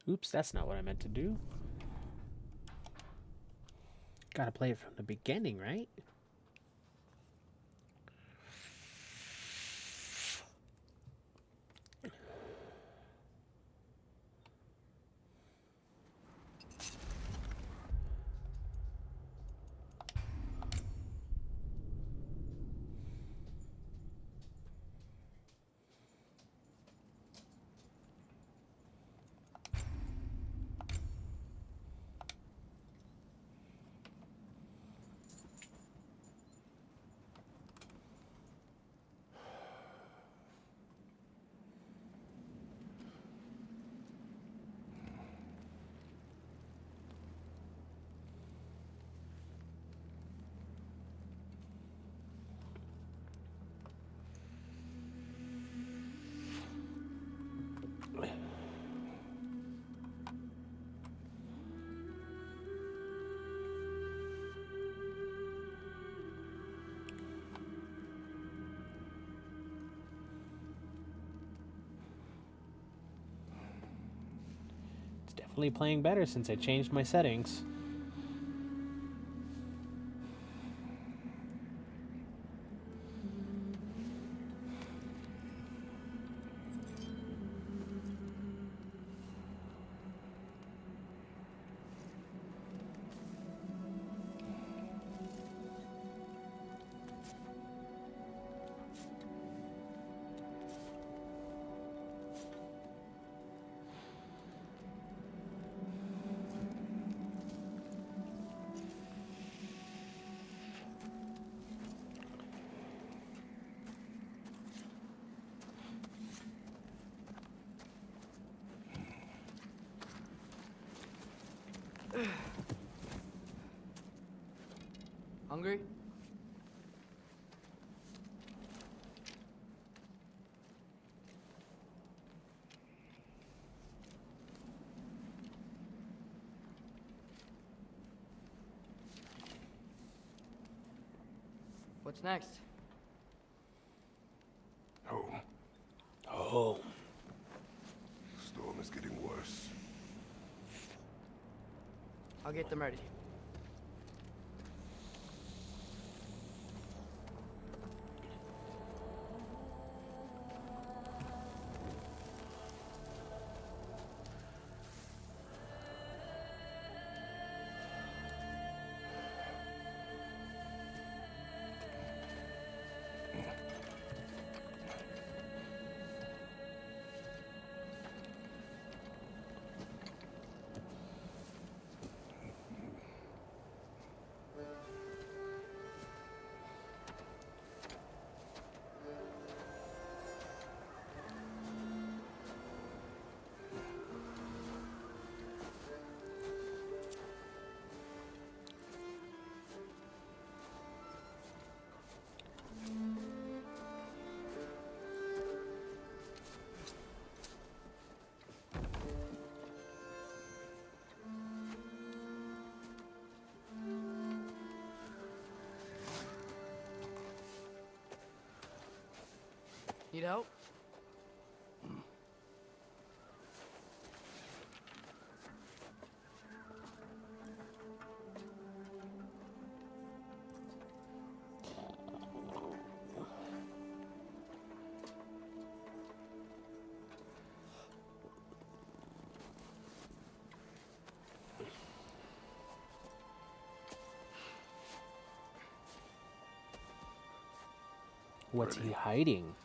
Oops, that's not what I meant to do. Gotta play it from the beginning, right? It's definitely playing better since I changed my settings. Hungry? What's next? Home. Oh. Storm is getting worse. I'll get them ready. Need help? What's he hiding?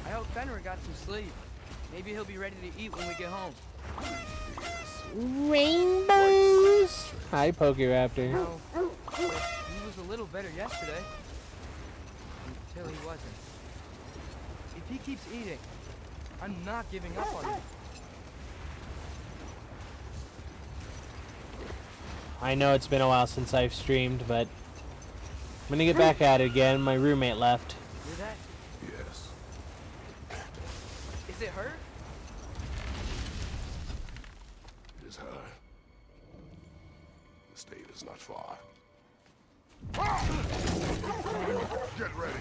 I hope Fenrir got some sleep. Maybe he'll be ready to eat when we get home. Rainbows! Hi, Pokéraptor. No, he was a little better yesterday. Until he wasn't. If he keeps eating, I'm not giving up on him. I know it's been a while since I've streamed, but I'm gonna get back at it again. My roommate left. Hear that? Yes. Is it her? It is her. The state is not far. Get ready.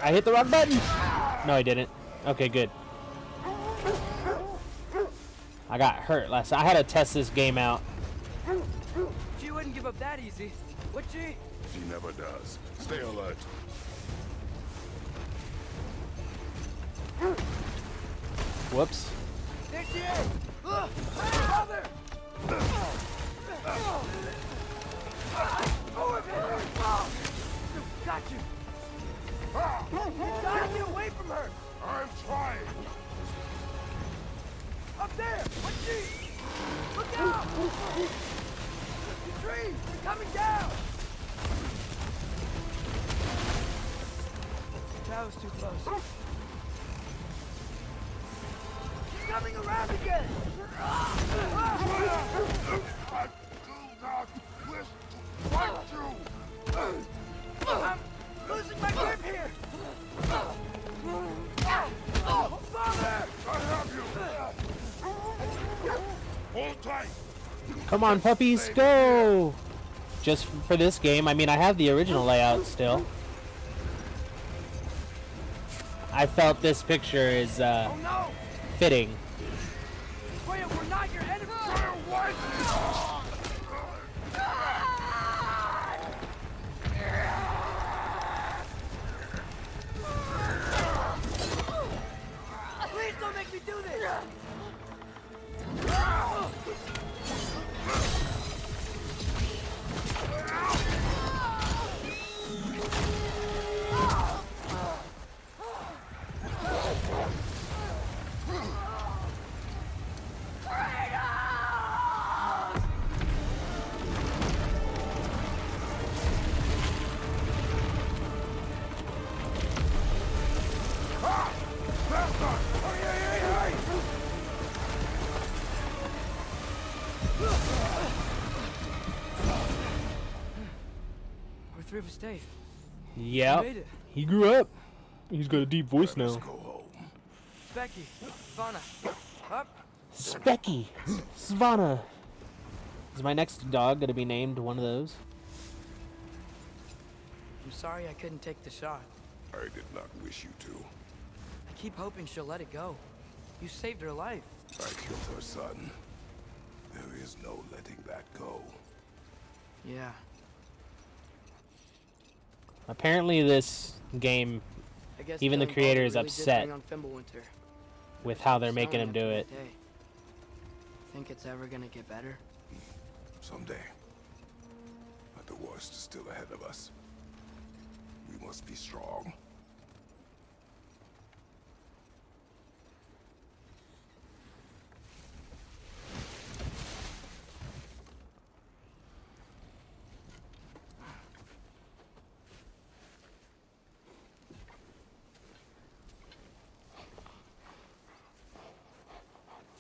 I hit the wrong button. No, I didn't. Okay, good. I got hurt last time. I had to test this game out. She wouldn't give up that easy, would she? She never does. Stay alert. Whoops. There she is! Father! Got you! Gotta get away from her! I'm trying. Up there! What's she? Look out! The trees! They're coming down! That was too close. She's coming around again! I do not wish to fight you. I'm losing my grip here! Father! I have you. Hold tight. Come on, puppies, go! Just for this game. I mean, I have the original layout still. I felt this picture is Oh no! fitting. Freya, we're not your enemy! Freya, what? Please don't make me do this! We're through with Dave. Yep. Made it. He grew up. He's got a deep voice Let's now. go home. Becky, Fauna, up. Specky. Svana. Is my next dog gonna be named one of those? I'm sorry I couldn't take the shot. I did not wish you to. I keep hoping she'll let it go. You saved her life. I killed her son. There is no letting that go. Yeah. Apparently this game, I guess even the killing creator Baldur is really did upset bring on Fimbulwinter. with how they're It's making only him do after it. that day. Think it's ever gonna get better? Someday. But the worst is still ahead of us. We must be strong.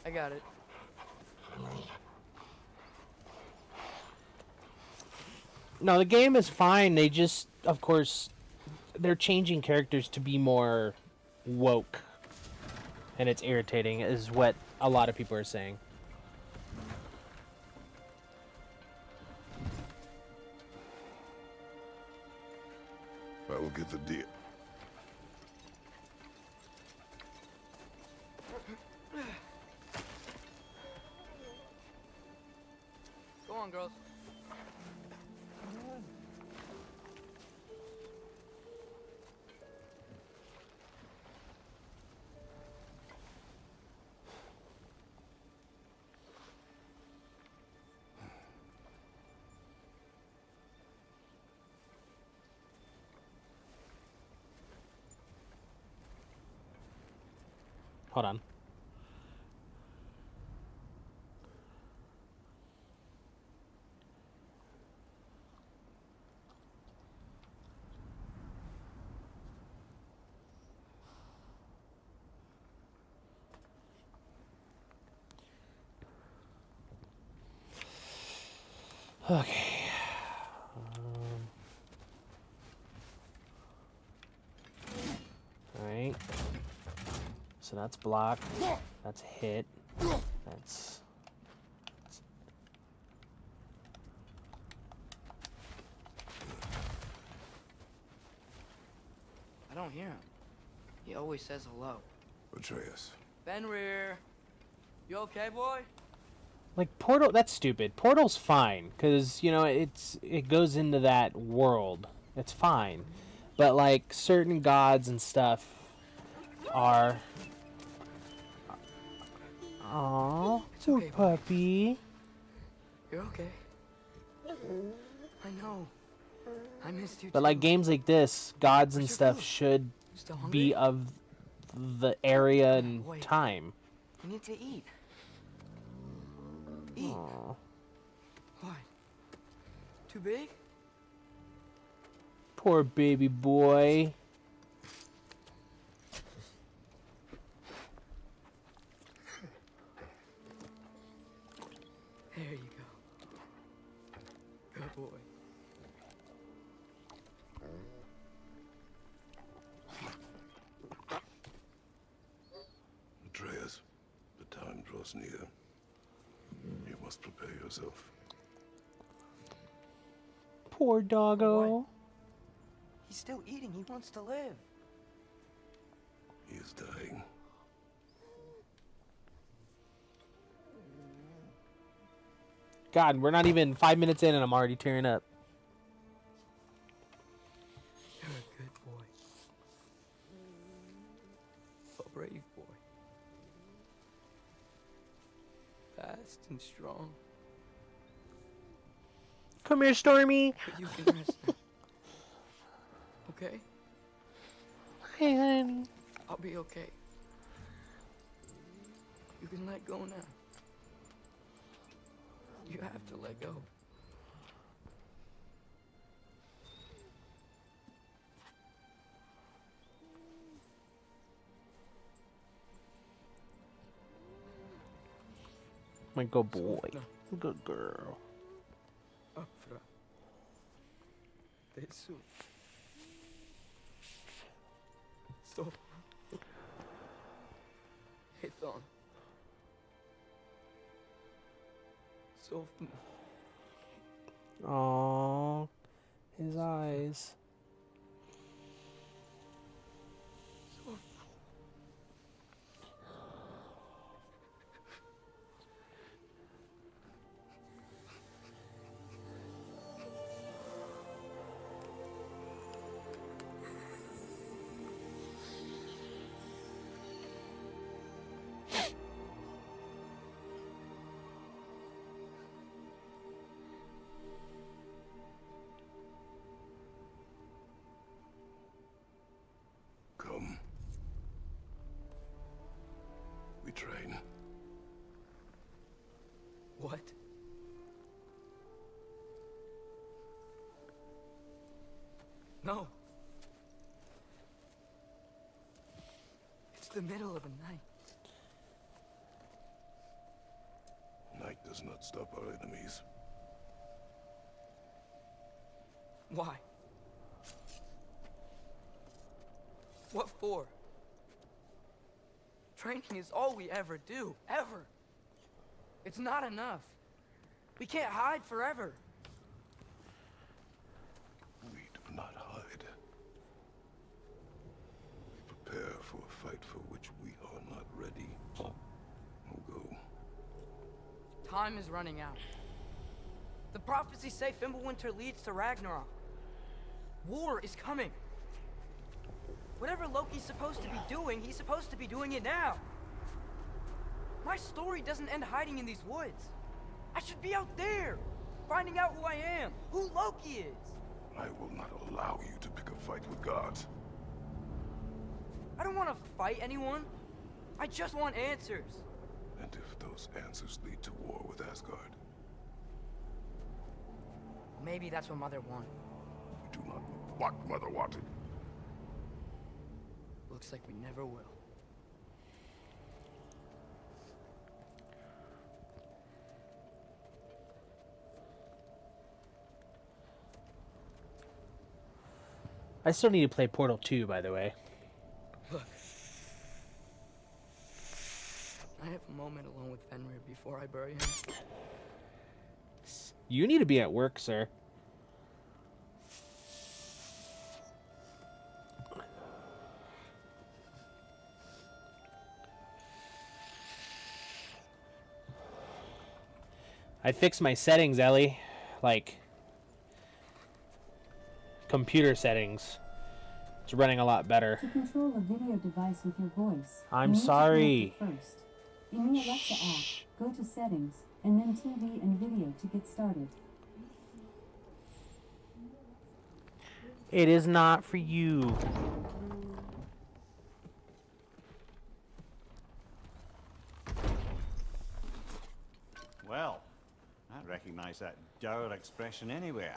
I got it. No, the game is fine. They just, of course, they're changing characters to be more woke. And it's irritating, is what a lot of people are saying. I will get the deal. Go on, girls. Hold on. Okay. Um, Alright. So that's block. That's hit. That's... I don't hear him. He always says hello. Atreus. Fenrir. You okay, boy? Like, Portal... That's stupid. Portal's fine, because, you know, it goes into that world. It's fine. But, like, certain gods and stuff are... Aww, poor okay, buddy. puppy. You're okay. I know. I missed you But too. like games like this, gods and Where's your stuff food? should You still hungry? be of the area and Wait. time. You need to eat. Eat. Aw. What? Too big? Poor baby boy. There you go. Good boy. Atreus, the time draws near. You must prepare yourself. Poor doggo. He's still eating. He wants to live. He is dying. God, we're not even 5 minutes in and I'm already tearing up. You're a good boy. A brave boy. Fast and strong. Come here, Stormy. But you can rest now. Okay? Hey, honey. I'll be okay. You can let go now. You have to let go. My good boy. No. Good girl. Afra. Tesu. Stop. Hithon. Soften. Aww. His eyes. Come. We train. What? No. It's the middle of the night. Night does not stop our enemies. Why? What for? Training is all we ever do. Ever. It's not enough. We can't hide forever. We do not hide. We prepare for a fight for which we are not ready. We'll go. Time is running out. The prophecies say Fimbulwinter leads to Ragnarok. War is coming. Whatever Loki's supposed to be doing, he's supposed to be doing it now. My story doesn't end hiding in these woods. I should be out there, finding out who I am, who Loki is. I will not allow you to pick a fight with gods. I don't want to fight anyone. I just want answers. And if those answers lead to war with Asgard, Maybe that's what Mother wanted. we do not know what Mother wanted. Looks like we never will. I still need to play Portal 2, by the way. Look. I have a moment alone with Fenrir before I bury him. You need to be at work, sir. I fixed my settings, Ellie. Like, computer settings. It's running a lot better. To control a video device with your voice, I'm you need to sorry. connect it first. In the Alexa app, go to Settings, and then TV and Video to get started. It is not for you. Well, I recognize that dour expression anywhere.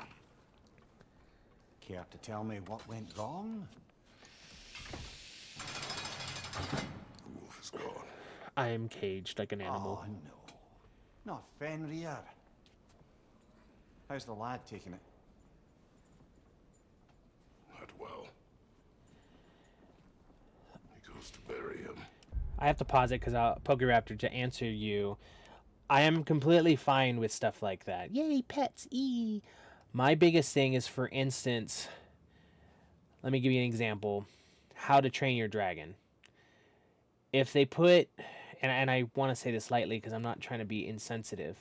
Care to tell me what went wrong? The wolf is gone. I am caged like an animal. Oh, no. Not Fenrir. How's the lad taking it? Not well. He goes to bury him. I have to pause it because Pokeraptor, to answer you, I am completely fine with stuff like that. Yay, pets, My biggest thing is, for instance, let me give you an example. How to Train Your Dragon. If they put, and I want to say this lightly because I'm not trying to be insensitive,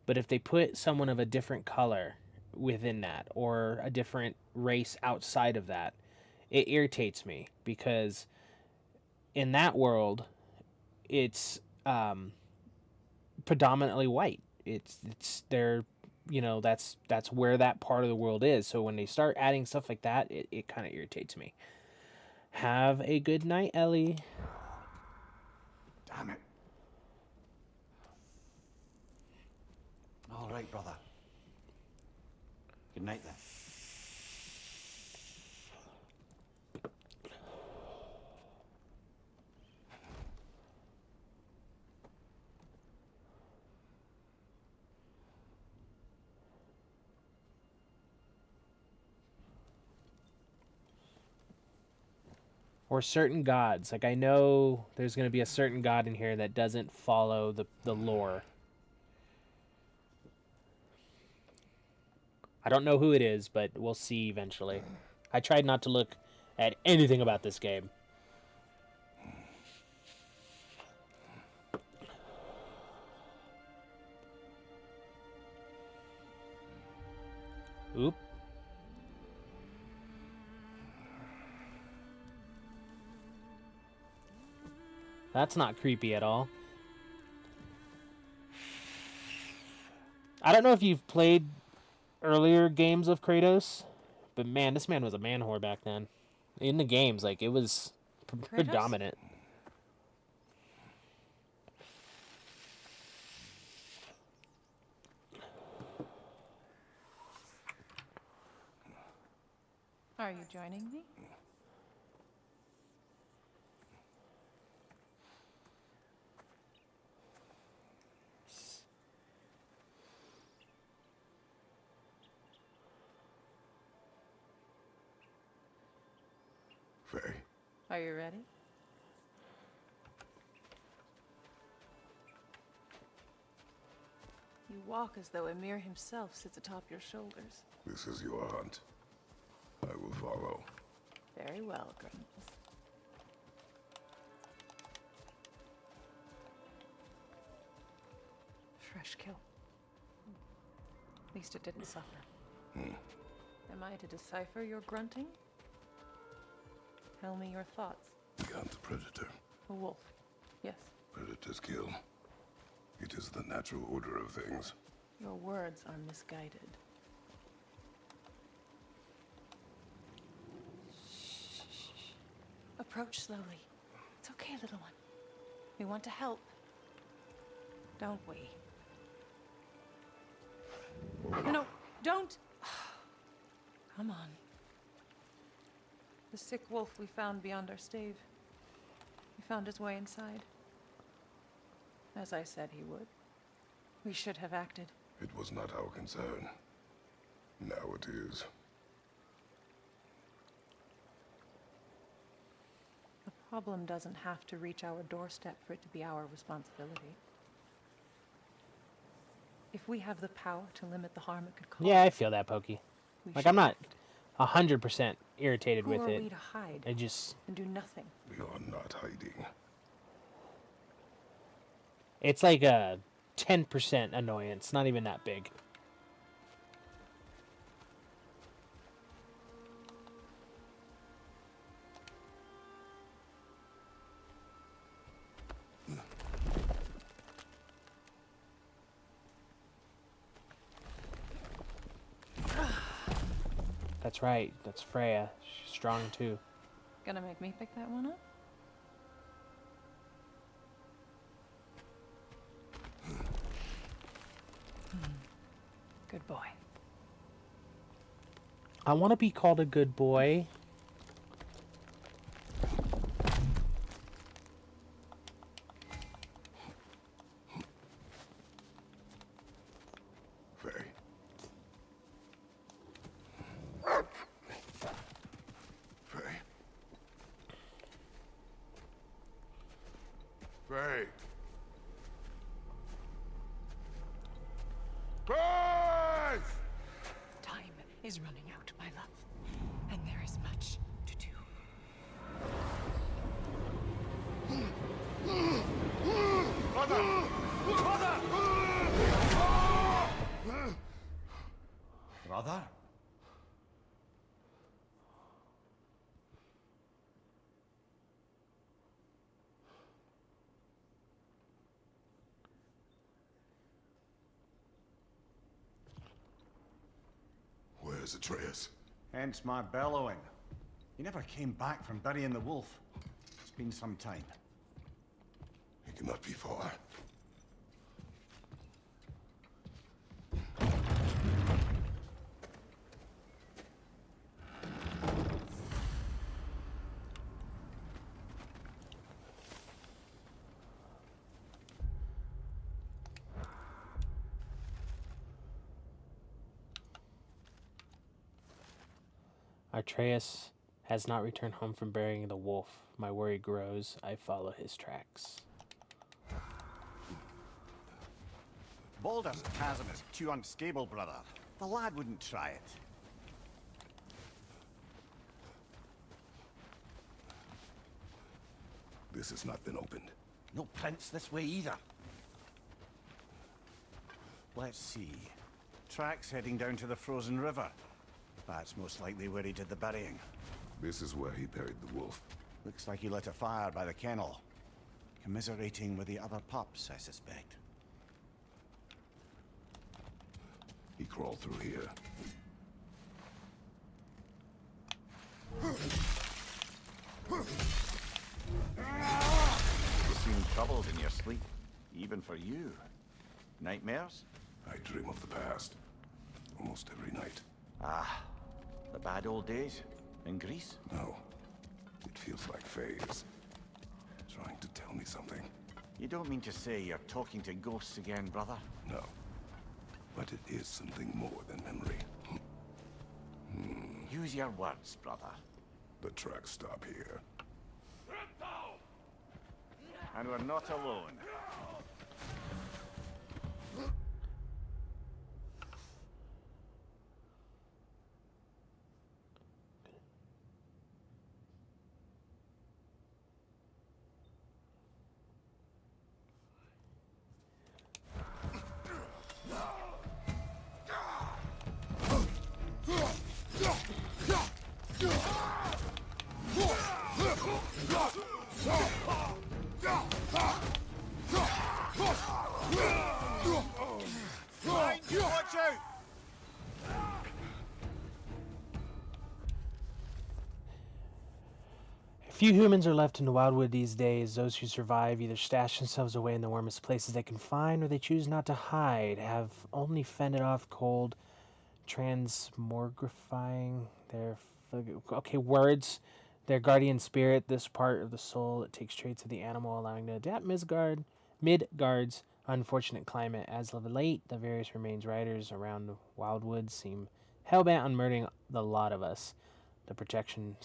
but if they put someone of a different color within that, or a different race outside of that, it irritates me, because in that world, it's predominantly white. It's their, that's where that part of the world is. So when they start adding stuff like that, it kind of irritates me. Have a good night, Ellie. Damn it. All right, brother. Good night, then. Or certain gods. Like, I know there's going to be a certain god in here that doesn't follow the lore. I don't know who it is, but we'll see eventually. I tried not to look at anything about this game. Oop. That's not creepy at all. I don't know if you've played earlier games of Kratos, but man, this man was a man whore back then. In the games, like, it was predominant. Are you joining me? Faye. Are you ready? You walk as though Emir himself sits atop your shoulders. This is your hunt. I will follow. Very well, Grumbles. Fresh kill. At least it didn't suffer. Am I to decipher your grunting? Tell me your thoughts. We hunt the predator. A wolf. Yes. Predators kill. It is the natural order of things. Your words are misguided. Shh. Approach slowly. It's okay, little one. We want to help. Don't we? No, don't! Come on. The sick wolf we found beyond our stave. He found his way inside. As I said he would. We should have acted. It was not our concern. Now it is. problem doesn't have to reach our doorstep for it to be our responsibility. If we have the power to limit the harm it could cause, Yeah, I feel that, Pokey. we Like, should I'm not act. 100% irritated Who with are it. we to hide I just, and do nothing? We are not hiding. it's like a 10% annoyance, not even that big. That's right. That's Freya. She's strong too. Gonna make me pick that one up? Good boy. I want to be called a good boy. Faye. Faye. Faye. Faye! Time is running out, my love. And there is much to do. Brother? Where's Atreus? Hence my bellowing. He never came back from burying the wolf. It's been some time. He cannot be far. Atreus has not returned home from burying the wolf. My worry grows. I follow his tracks. Baldur's chasm is too unstable, brother. The lad wouldn't try it. This has not been opened. No prints this way either. Let's see. Tracks heading down to the frozen river. That's most likely where he did the burying. This is where he buried the wolf. Looks like he lit a fire by the kennel. Commiserating with the other pups, I suspect. He crawled through here. You seem troubled in your sleep. Even for you. Nightmares? I dream of the past. Almost every night. Ah, the bad old days? In Greece? No. It feels like Faye is trying to tell me something. You don't mean to say you're talking to ghosts again, brother? No. But it is something more than memory. Use your words, brother. The tracks stop here. And we're not alone. Watch out! Few humans are left in the Wildwood these days. Those who survive either stash themselves away in the warmest places they can find, or they choose not to hide, have only fended off cold, transmogrifying their words, their guardian spirit, this part of the soul that takes traits of the animal, allowing to adapt Midgard's unfortunate climate. As of late, the various remains riders around Wildwood seem hellbent on murdering the lot of us. The protection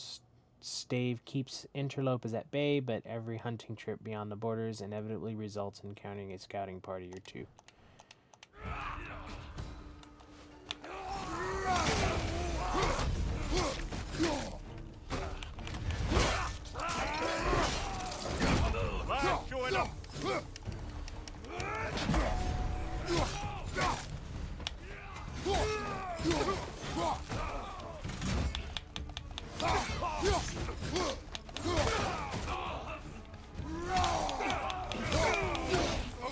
Stave keeps interlopers at bay, but every hunting trip beyond the borders inevitably results in encountering a scouting party or two.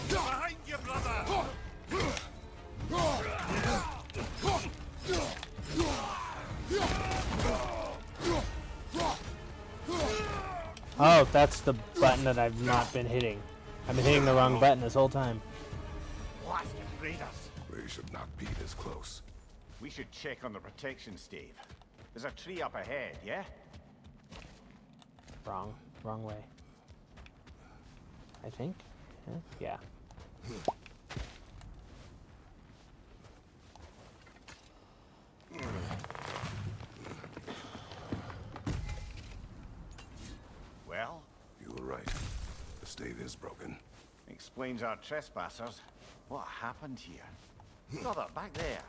Behind you, brother! Oh, that's the button that I've not been hitting. I've been hitting the wrong button this whole time. Blasted raiders! They should not be this close. We should check on the protection stave. There's a tree up ahead, yeah? Wrong way. I think? Yeah. Well, You were right. The stave is broken. explains our trespassers. What happened here? Brother, back there.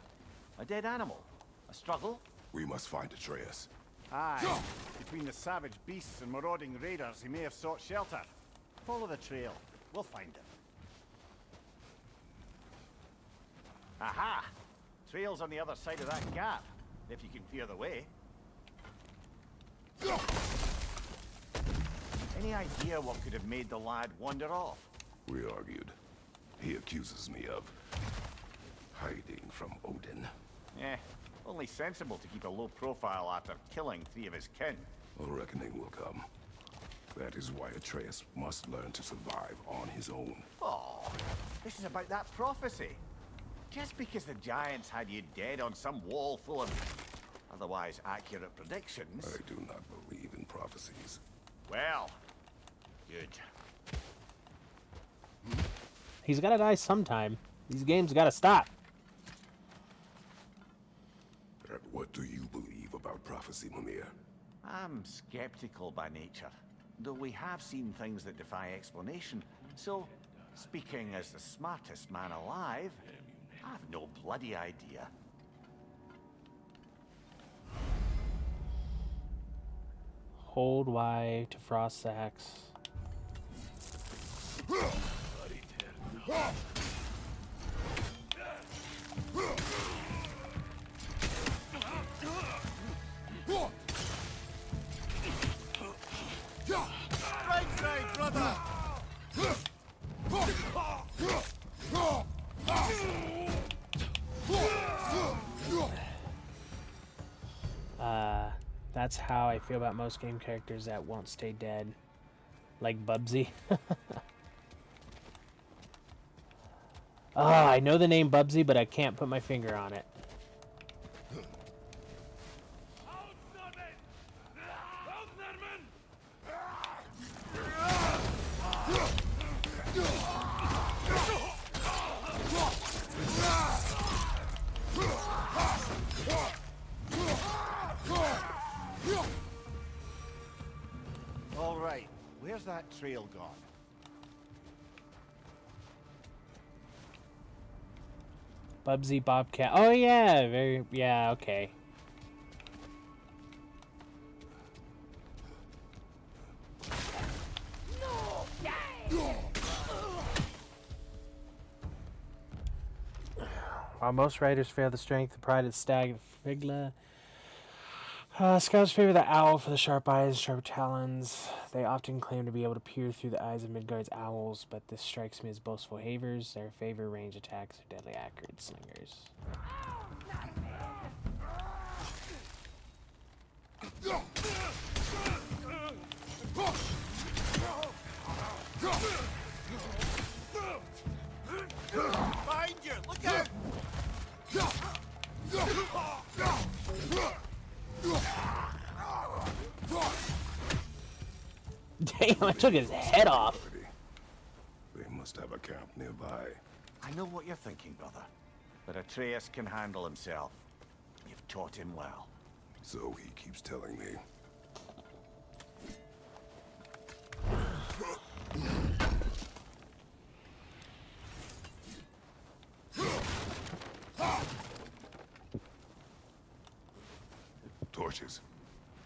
A dead animal. A struggle? We must find Atreus. Aye. Between the savage beasts and marauding raiders, he may have sought shelter. Follow the trail. We'll find him. Aha! Trail's on the other side of that gap, if you can clear the way. Any idea what could have made the lad wander off? We argued. He accuses me of hiding from Odin. Eh, only sensible to keep a low profile after killing 3 of his kin. A reckoning will come. That is why Atreus must learn to survive on his own. Oh, this is about that prophecy. Just because the giants had you dead on some wall full of otherwise accurate predictions. I do not believe in prophecies. Well, good. He's gotta die sometime. These games gotta stop. And what do you believe about prophecy, Mimir? I'm skeptical by nature, though we have seen things that defy explanation. So, speaking as the smartest man alive, I've no bloody idea. Hold Y to frost the hex. Right side, brother! That's how I feel about most game characters that won't stay dead. Like Bubsy. I know the name Bubsy, but I can't put my finger on it. All right, where's that trail gone? Bubsy Bobcat. Oh yeah, okay. While most riders fear the strength and pride of the stag and Figla, scouts favor the owl for the sharp eyes and sharp talons. They often claim to be able to peer through the eyes of Midgard's owls, but this strikes me as boastful havers. Their favor range attacks are deadly accurate slingers. Behind you! Look out! Damn, I took his head off. They must have a camp nearby. I know what you're thinking, brother. But Atreus can handle himself. You've taught him well. So he keeps telling me. Torches.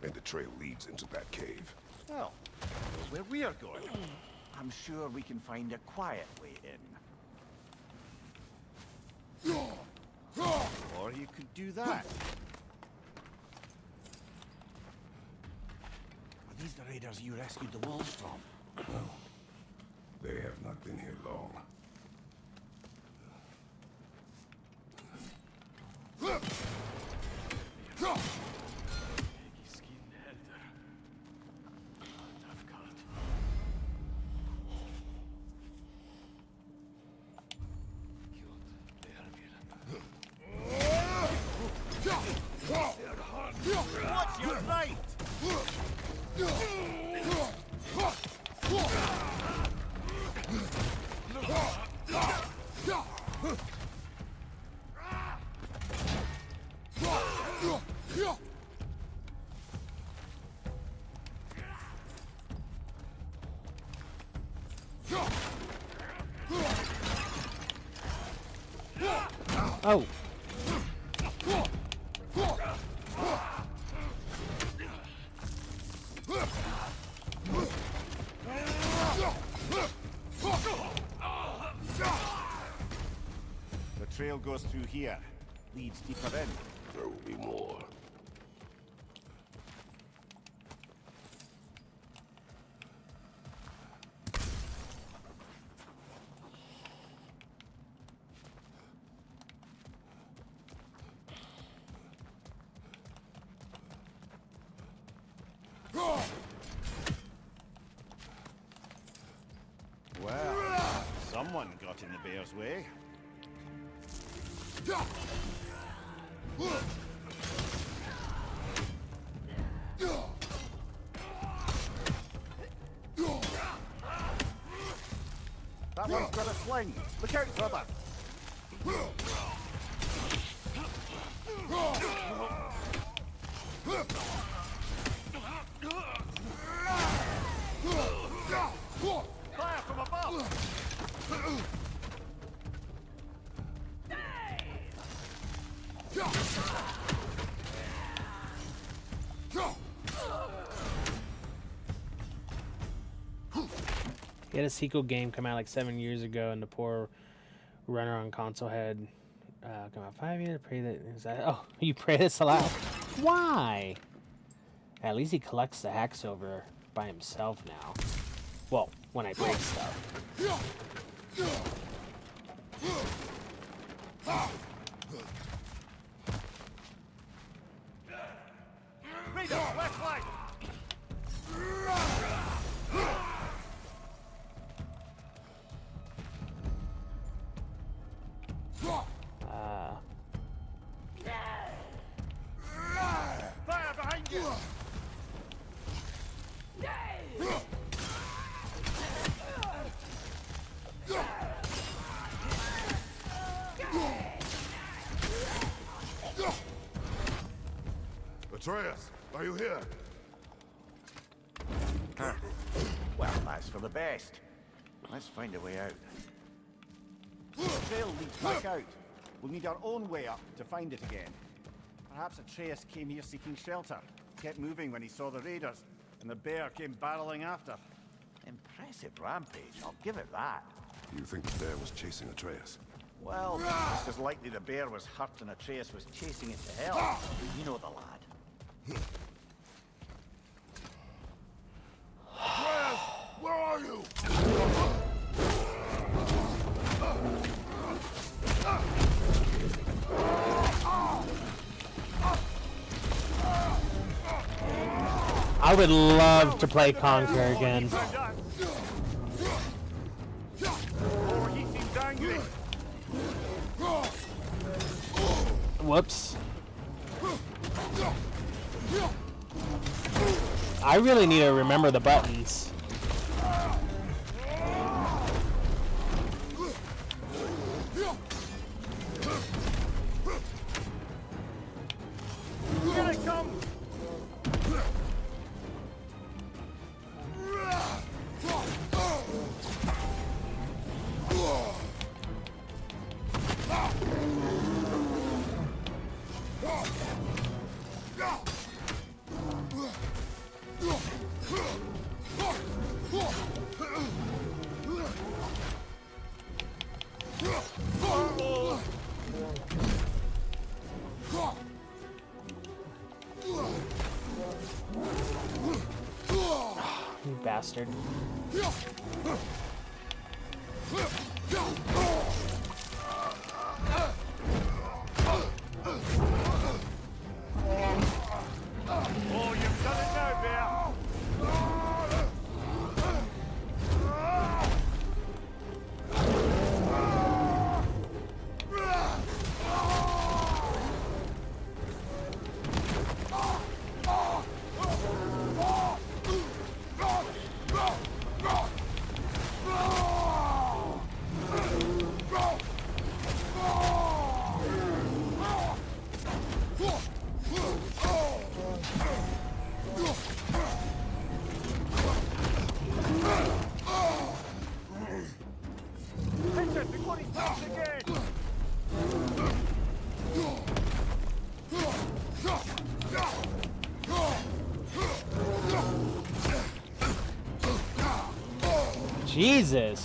And the trail leads into that cave. Well, where we are going. I'm sure we can find a quiet way in. Or you could do that. Are these the raiders you rescued the wolves from? They have not been here long. What's your right? Oh. The trail goes through here. Leads deeper in. There will be more. Well, someone got in the bear's way. That one's got a sling. Look out, brother. Fire from above! He had a sequel game come out like 7 years ago, and the poor runner on console had come out 5 years. Pray that is that. Oh, you pray this aloud. Why? At least he collects the hack silver by himself now. Well, when I break stuff. Raiders, left flank! Fire behind you! Atreus, are you here? Well, that's for the best. Let's find a way out. The trail leads back out. We'll need our own way up to find it again. Perhaps Atreus came here seeking shelter, kept moving when he saw the raiders, and the bear came barreling after. Impressive rampage, I'll give it that. You think the bear was chasing Atreus? Well, just as likely the bear was hurt and Atreus was chasing it to hell. You know the lad. Atreus, where are you? I would love to play Conquer again. Oh, he seems angry. Whoops. I really need to remember the buttons. Here it comes! bastard. Oh, you've done it now, Bear. Hit it before he starts again. Jesus.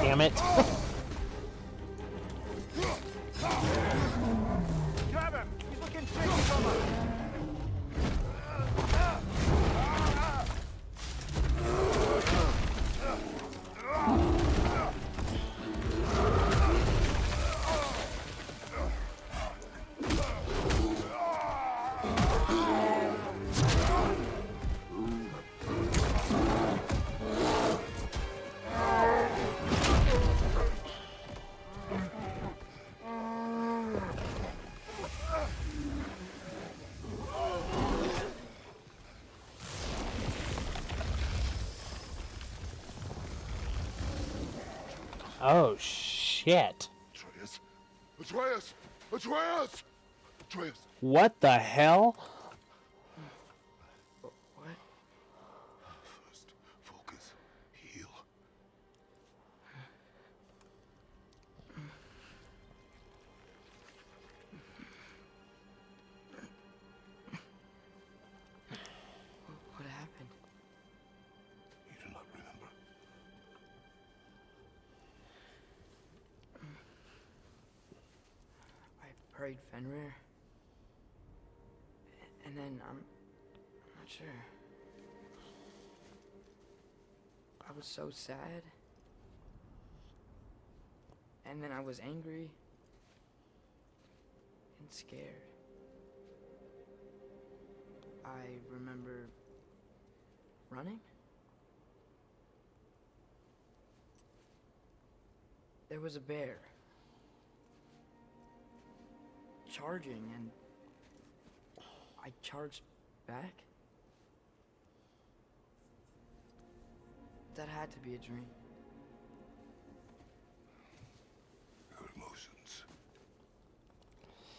Damn it. Grab him. He's looking tricky from us. Oh, shit. Atreus! Atreus! Atreus! Atreus! What the hell? First, focus. Heal. What happened? You do not remember. I prayed Fenrir. And then I'm not sure. I was so sad. And then I was angry and scared. I remember running. There was a bear charging, and I charged back. That had to be a dream. Your emotions.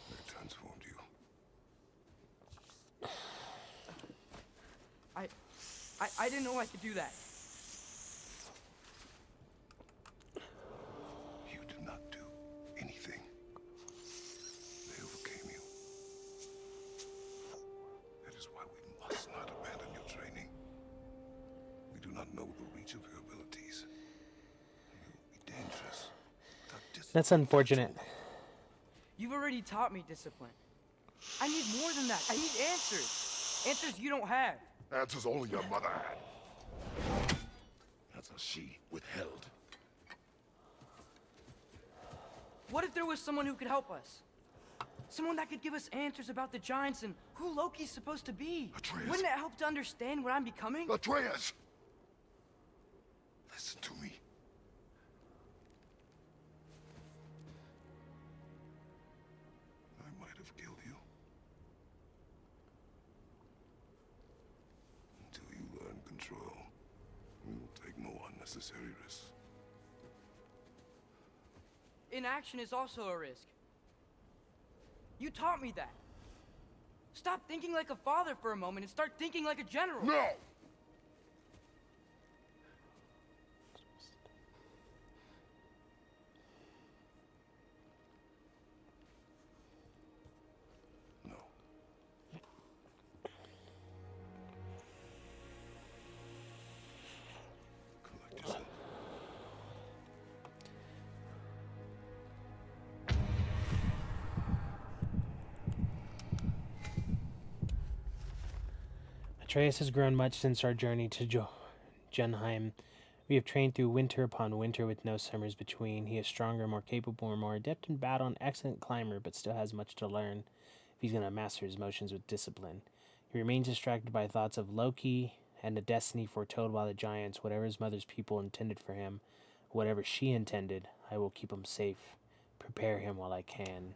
They transformed you. I didn't know I could do that. You did not do anything. They overcame you. That is why we must not abandon your training. We do not know the reach of your abilities. You will be dangerous. without discipline. That's unfortunate. You've already taught me discipline. I need more than that. I need answers. Answers you don't have. Answers only your mother had. Answers she withheld. What if there was someone who could help us? Someone that could give us answers about the Giants and who Loki's supposed to be. Atreus. Wouldn't it help to understand what I'm becoming? Atreus! Listen to me. I might have killed you. Until you learn control, you will take no unnecessary risks. Inaction is also a risk. You taught me that. Stop thinking like a father for a moment and start thinking like a general. No! No. Collect yourself. Atreus has grown much since our journey to Jotunheim. We have trained through winter upon winter with no summers between. He is stronger, more capable, and more adept in battle, an excellent climber, but still has much to learn if he's going to master his motions with discipline. He remains distracted by thoughts of Loki and the destiny foretold by the giants. Whatever his mother's people intended for him, whatever she intended, I will keep him safe. Prepare him while I can.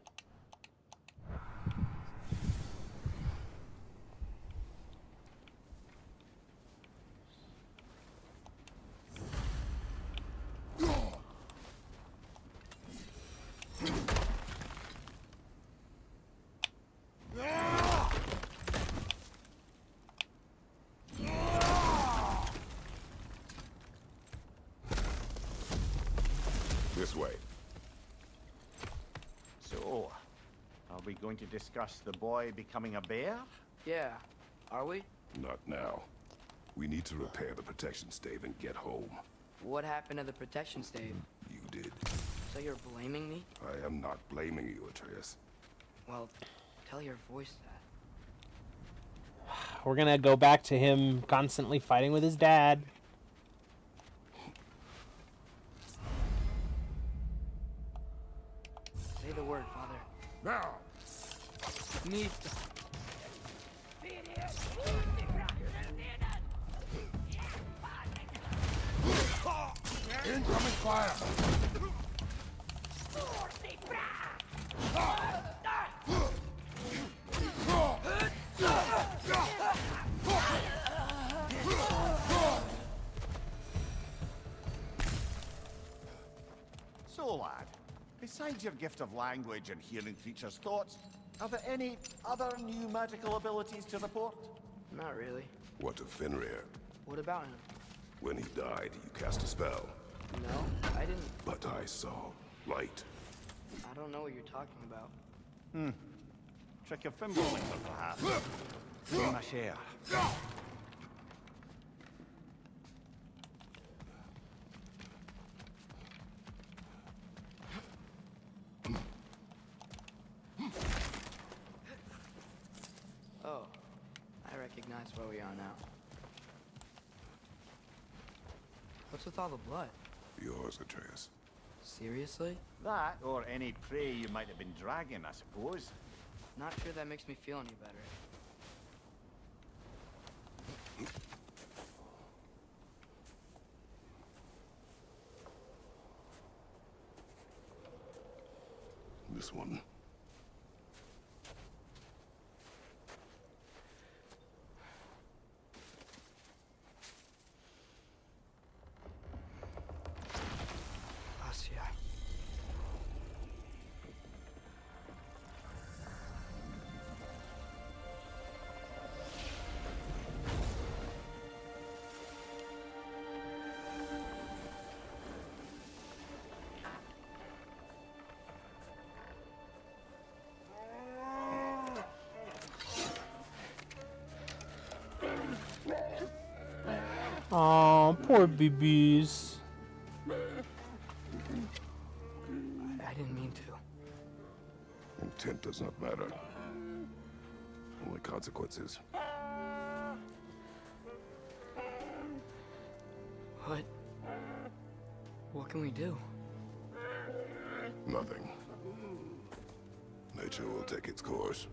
This way. So, are we going to discuss the boy becoming a bear? Yeah, are we? Not now. We need to repair the protection stave and get home. What happened to the protection stave? You did. So you're blaming me? I am not blaming you, Atreus. Well, tell your voice that. We're going to go back to him constantly fighting with his dad. Say the word, Father. Now! Need. Incoming fire! So, lad, besides your gift of language and hearing creatures' thoughts, are there any other new magical abilities to report? Not really. What of Fenrir? What about him? When he died, you cast a spell. No, I didn't. But I saw light. I don't know what you're talking about. Trick of Fimbulwinter, perhaps? My share. Oh, I recognize where we are now. What's with all the blood? Yours, Atreus. Seriously? That, or any prey you might have been dragging, I suppose. Not sure that makes me feel any better. This one. Asya. Aw, poor babies. I didn't mean to. Intent does not matter. Only consequences. What can we do? Nothing. Nature will take its course.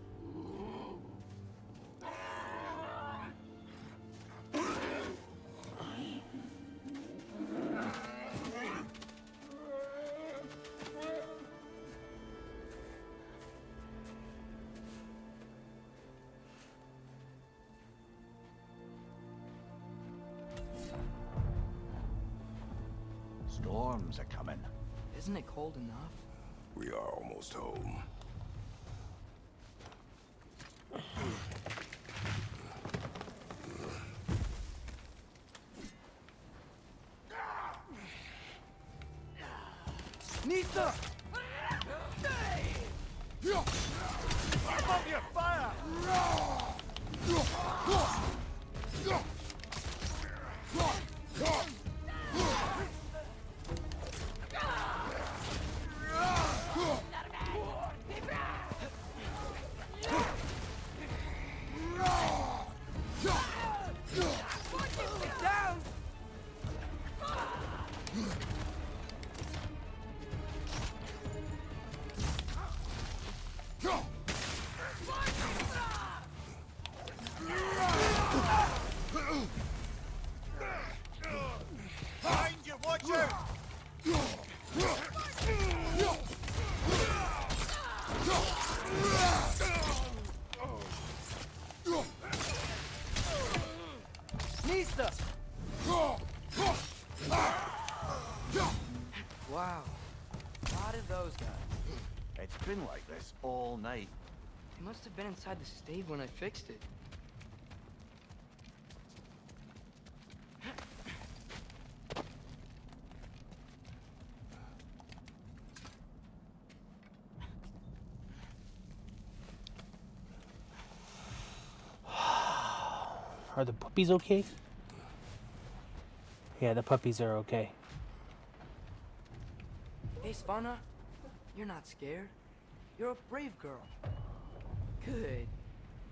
Storms are coming. Isn't it cold enough? We are almost home. Nisa! Above your fire! Down! Behind you, watch out! Nisa! Wow. A lot of those guys. It's been like this all night. They must have been inside the stave when I fixed it. Are the puppies okay? Yeah, the puppies are okay. Hey, Svanna, you're not scared. You're a brave girl. Good.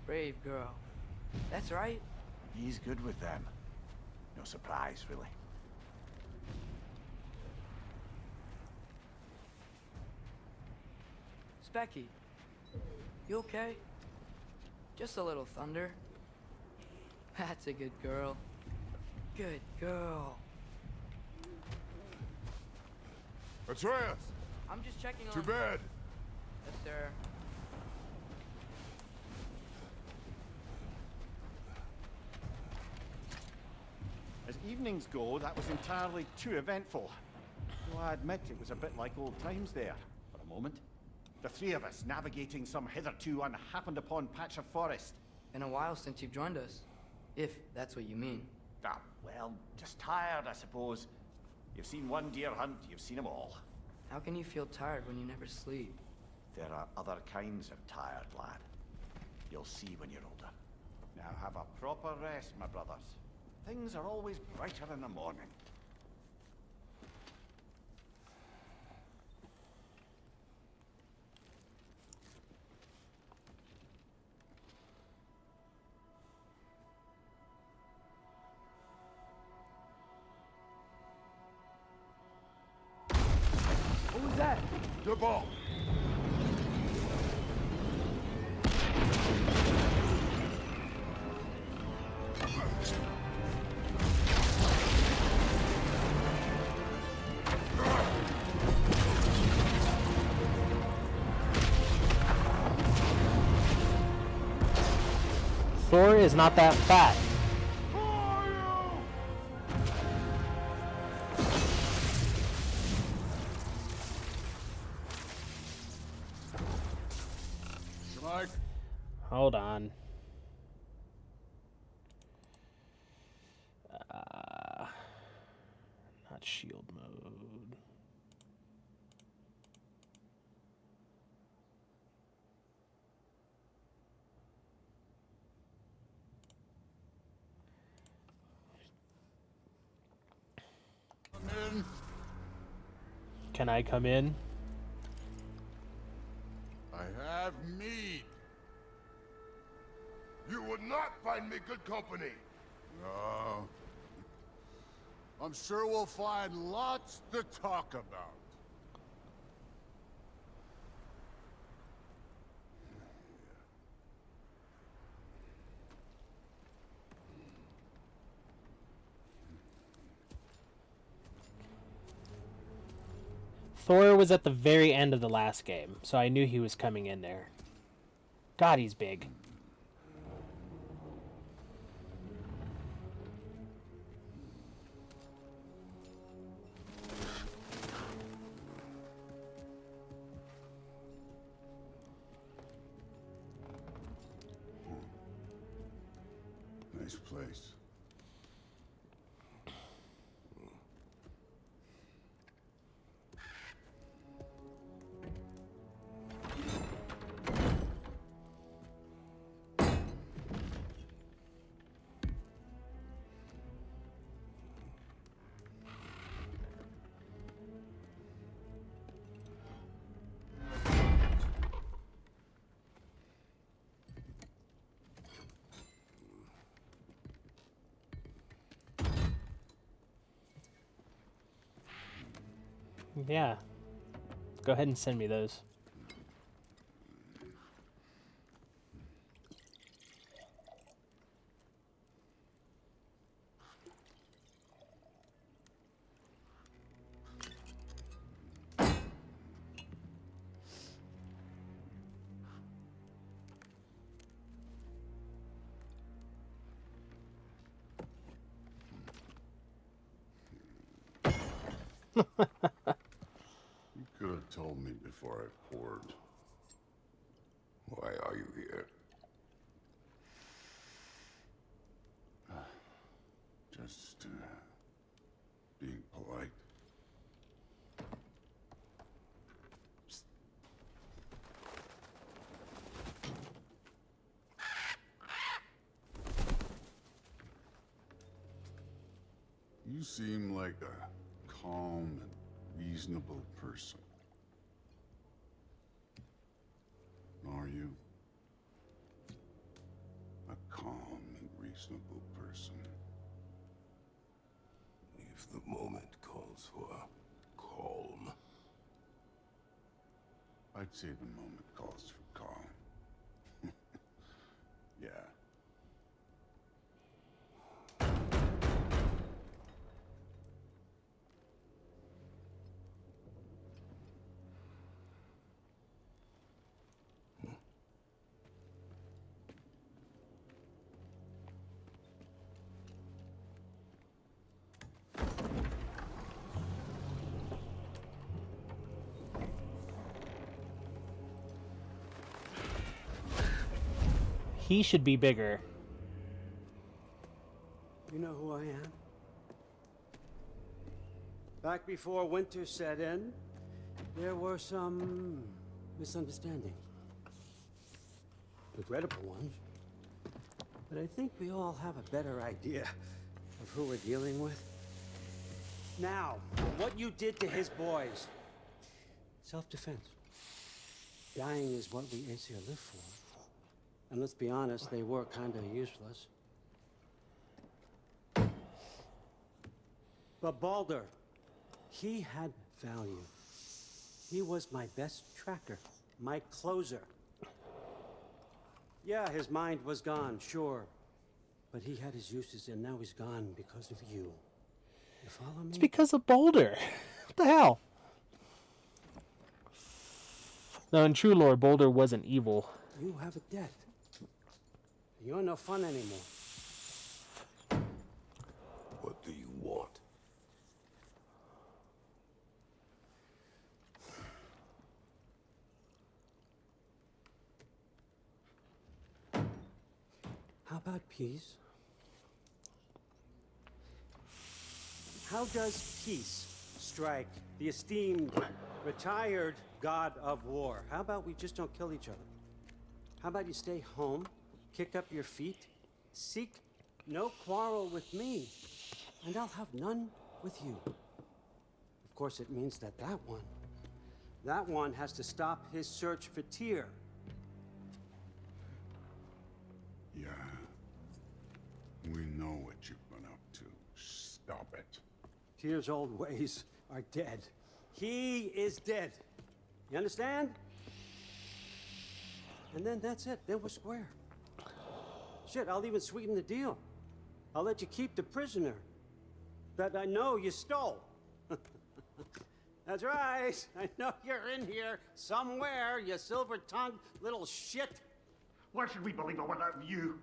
Brave girl. That's right. He's good with them. No surprise, really. Specky, you okay? Just a little thunder. That's a good girl. Good girl. Atreus! I'm just checking on... To bed! Yes, sir. As evenings go, that was entirely too eventful. Though I admit it was a bit like old times there, for a moment. The three of us navigating some hitherto unhappened upon patch of forest. Been a while since you've joined us. If that's what you mean. Ah, well, just tired, I suppose. You've seen one deer hunt, you've seen them all. How can you feel tired when you never sleep? There are other kinds of tired, lad. You'll see when you're older. Now have a proper rest, my brothers. Things are always brighter in the morning. What was that? The ball! Thor is not that fat. Strike! Hold on. Not shield mode. In. Can I come in? I have mead. You would not find me good company. No. I'm sure we'll find lots to talk about. Thor was at the very end of the last game, so I knew he was coming in there. God, he's big. Nice place. Yeah. Go ahead and send me those. You could have told me before I poured. Why are you here? Just being polite. You seem like a calm and reasonable person. Are you? A calm and reasonable person. If the moment calls for calm. I'd say the moment calls for calm. Yeah. He should be bigger. You know who I am? Back before winter set in, there were some misunderstandings. Regrettable ones. But I think we all have a better idea of who we're dealing with. Now, what you did to his boys. Self-defense. Dying is what we Aesir live for. And let's be honest, they were kind of useless. But Baldur, he had value. He was my best tracker, my closer. Yeah, his mind was gone, sure. But he had his uses, and now he's gone because of you. You follow me? It's because of Boulder. What the hell? No, in true lore, Boulder wasn't evil. You have a debt. You're no fun anymore. What do you want? How about peace? How does peace strike the esteemed, retired god of war? How about we just don't kill each other? How about you stay home, kick up your feet, seek no quarrel with me, and I'll have none with you. Of course, it means that that one has to stop his search for Tyr. Yeah. We know what you've been up to. Stop it. Tyr's old ways are dead. He is dead. You understand? And then that's it. Then we're square. Shit, I'll even sweeten the deal. I'll let you keep the prisoner that I know you stole. That's right. I know you're in here somewhere, you silver-tongued little shit. Why should we believe a word out of you?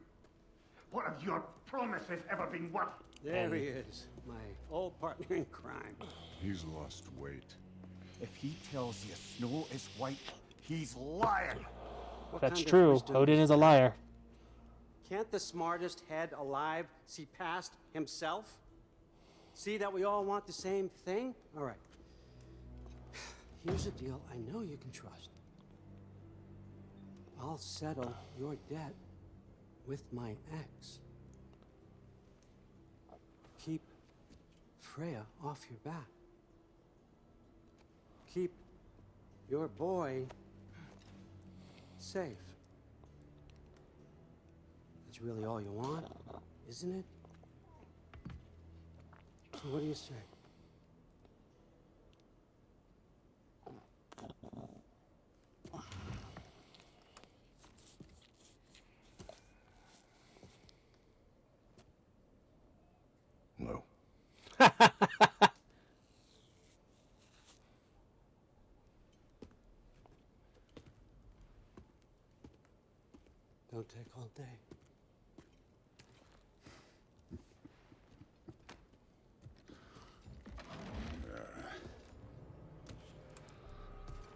What have your promises ever been worth? There he is, my old partner in crime. He's lost weight. If he tells you snow is white, he's lying. What That's kind of true. wisdom Odin is is a liar. Can't the smartest head alive see past himself? See that we all want the same thing? All right. Here's a deal I know you can trust. I'll settle your debt with my ex. Keep Freya off your back. Keep your boy safe. That's really all you want, isn't it? So what do you say? No. Don't take all day.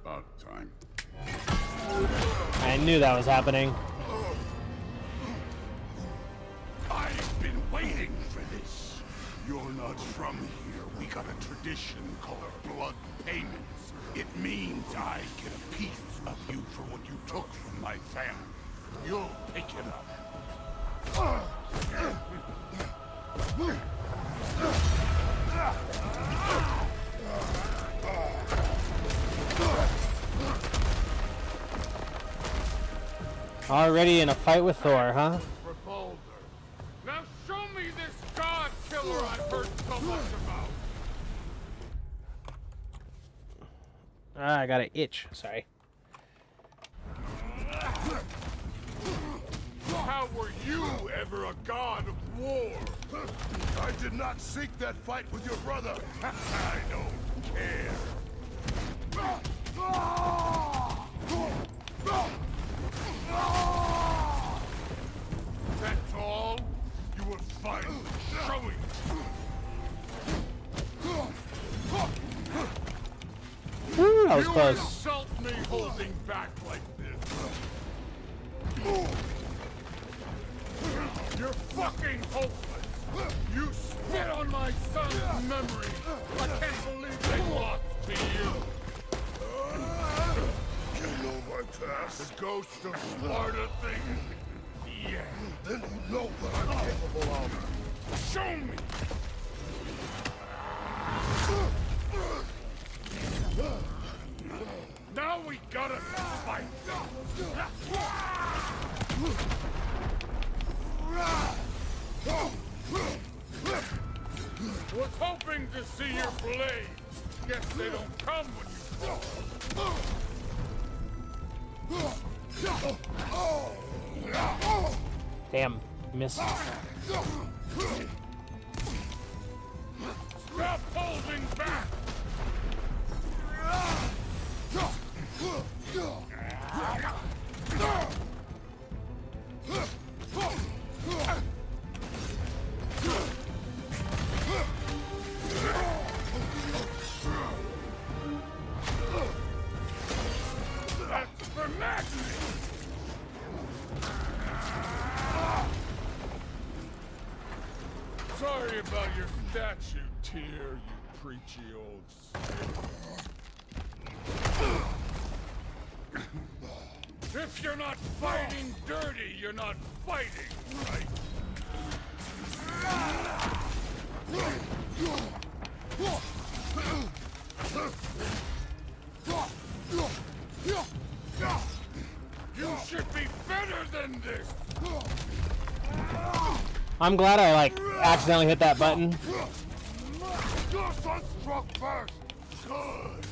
About time. I knew that was happening. I've been waiting for this. You're not from here. We got a tradition called blood payments. It means I get a piece of you for what you took from my family. You'll pick it up. Already in a fight with Thor, huh? For Baldur. Now show me this god killer I've heard so much about. Ah, I got an itch. Sorry. How were you ever a god of war? I did not seek that fight with your brother. I don't care. That's all? You were finally showing. Ooh, that was You close. insult me holding back like this. You're fucking hopeless. You spit on my son's memory. I can't believe they lost to you. You know my past. The ghost of Sparta thing? Yeah. Then you know what I'm capable of. Show me! Now we gotta fight! Was hoping to see your blade. Guess they don't come when you fall. Damn, missed. Stop holding back! That's for Magnus! Sorry about your statue, Tyr, you preachy old stick. If you're not fighting dirty, you're not fighting, right? You should be better than this! I'm glad I like accidentally hit that button. Your son struck first. Good.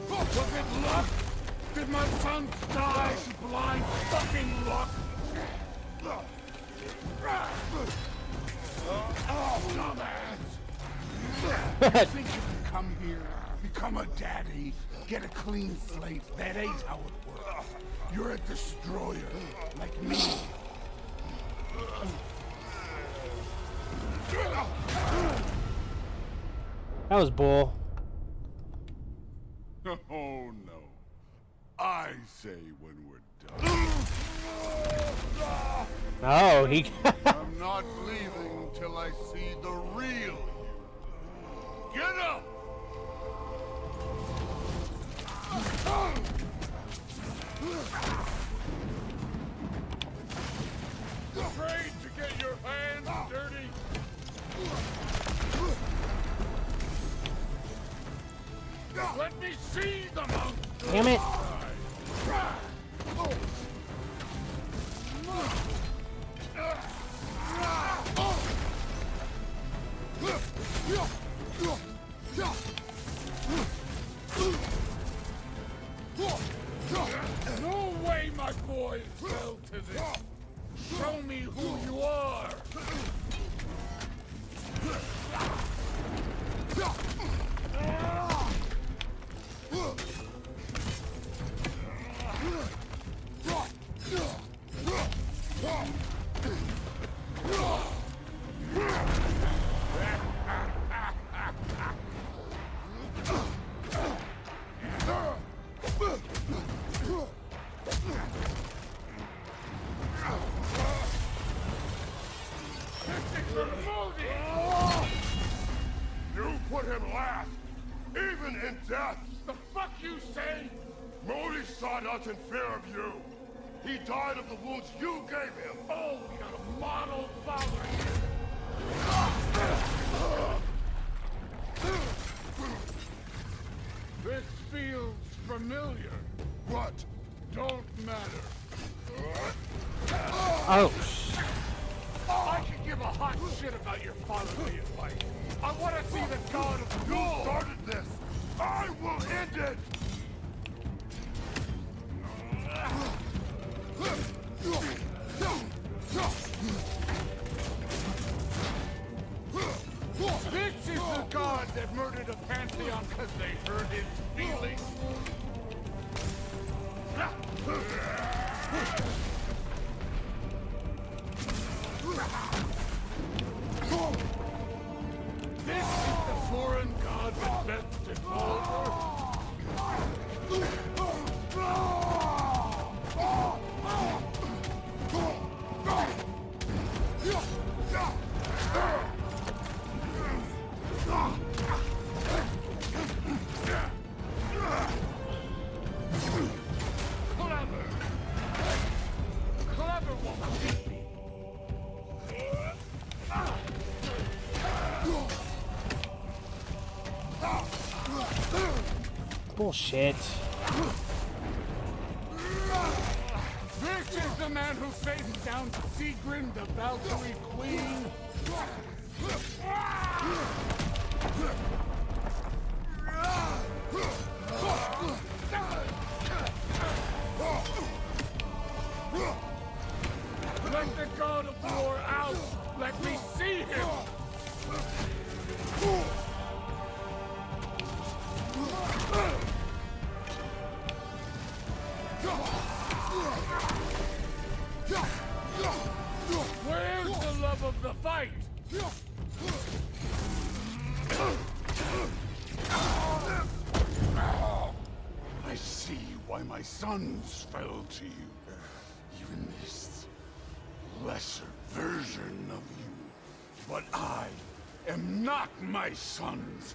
Was it luck? Did my son die to blind fucking luck? think you can come here, become a daddy, get a clean slate? That ain't how it works. You're a destroyer, like me. That was bull. Oh no. I say when we're done. Oh, he. I'm not leaving till I see the real you. Get up! Afraid to get your hands dirty? Let me see the monster! Damn it! No way my boys fell to this! Show me who you are! You put him last, even in death. The fuck you say? Modi saw us in fear of you. He died of the wounds you gave him. Oh, we got a model father here. This feels familiar. What? Don't matter. Oh. I can give a hot shit about your fatherly advice. I want to see the god of war. You started this. I will end it. This is the god that murdered a pantheon because they hurt his feelings. This is the foreign god that best evolved. Clever won't beat me. Bullshit. This is the man who faced down Sigrun, the Valkyrie Queen. Let the god of war out! Let me see him! Where's the love of the fight? I see why my sons fell to you. Even this lesser version of you. But I am not my sons.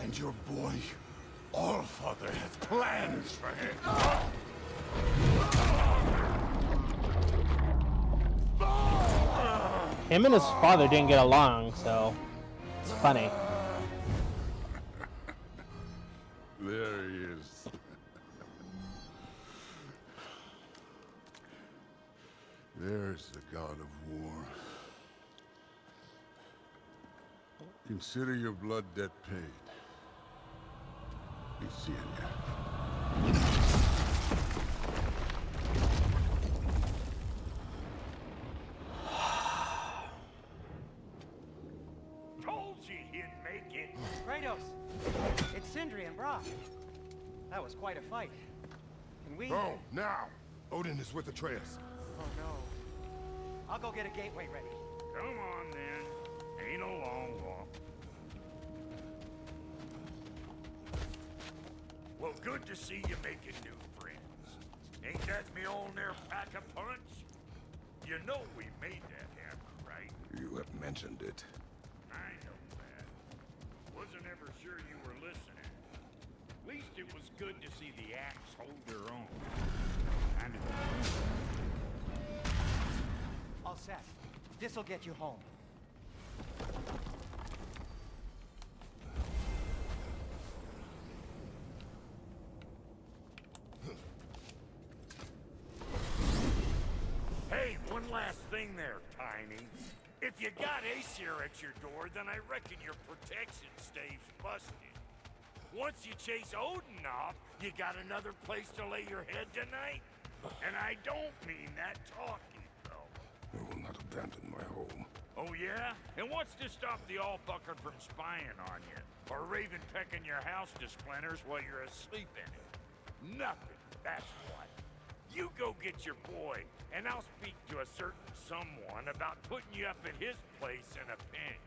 And your boy, Allfather, has plans for him. Him and his father didn't get along, so it's funny. There he is. There's the god of war. Consider your blood debt paid. Be seeing ya. Told you he'd make it. Kratos! It's Sindri and Brock. That was quite a fight. Can we... Go, now! Odin is with Atreus. Oh no. I'll go get a gateway ready. Come on, then. Ain't a long walk. Well, good to see you making new friends. Ain't that me on there pack a punch? You know we made that happen, right? You have mentioned it. I know that. Wasn't ever sure you were listening. At least it was good to see the axe hold their own. Kind of. All set. This'll get you home. Hey, one last thing there, Tiny. If you got Aesir at your door, then I reckon your protection stave's busted. Once you chase Odin off, you got another place to lay your head tonight? And I don't mean that talking, though. I will not abandon my home. Oh, yeah? And what's to stop the Allbucker from spying on you? Or Raven pecking your house to splinters while you're asleep in it? Nothing, that's what. You go get your boy, and I'll speak to a certain someone about putting you up at his place in a pinch.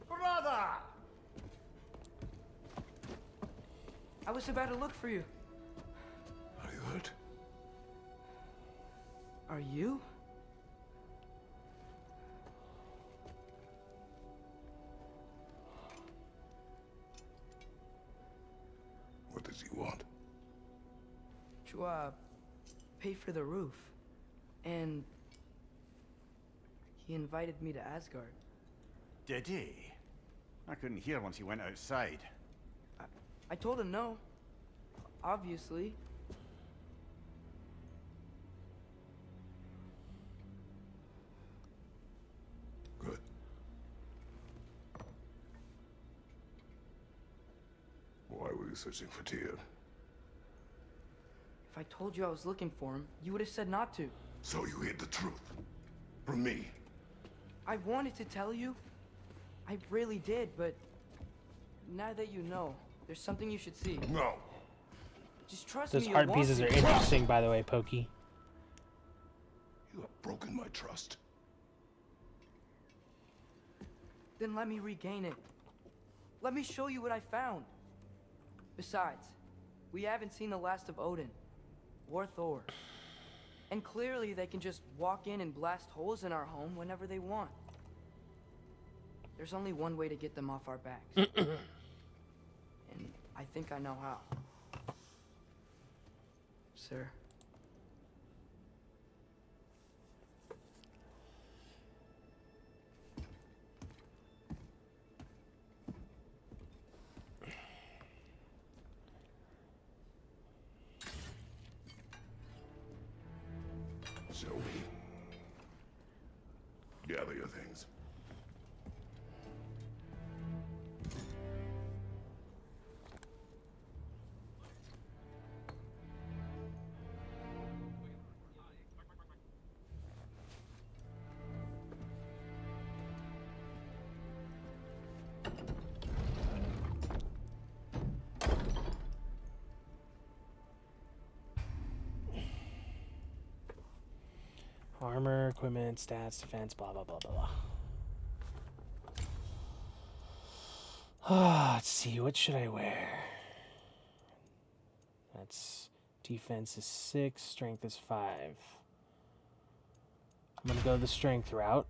Brother! I was about to look for you. Are you hurt? Are you? What does he want? To, pay for the roof. And he invited me to Asgard. Did he? I couldn't hear once he went outside. I told him no. Obviously. Good. Why were you searching for Tyr? If I told you I was looking for him, you would have said not to. So you hid the truth. From me. I wanted to tell you. I really did, but now that you know, there's something you should see. No. Just trust Those me. art you'll want pieces to. are interesting, by the way, Pokey. You have broken my trust. Then let me regain it. Let me show you what I found. Besides, we haven't seen the last of Odin or Thor. And clearly they can just walk in and blast holes in our home whenever they want. There's only one way to get them off our backs. And I think I know how. Sir. Shall we? Gather your things. Armor, equipment, stats, defense, blah, blah, blah, blah, blah. Let's see, what should I wear? That's defense is 6, strength is 5. I'm gonna go the strength route.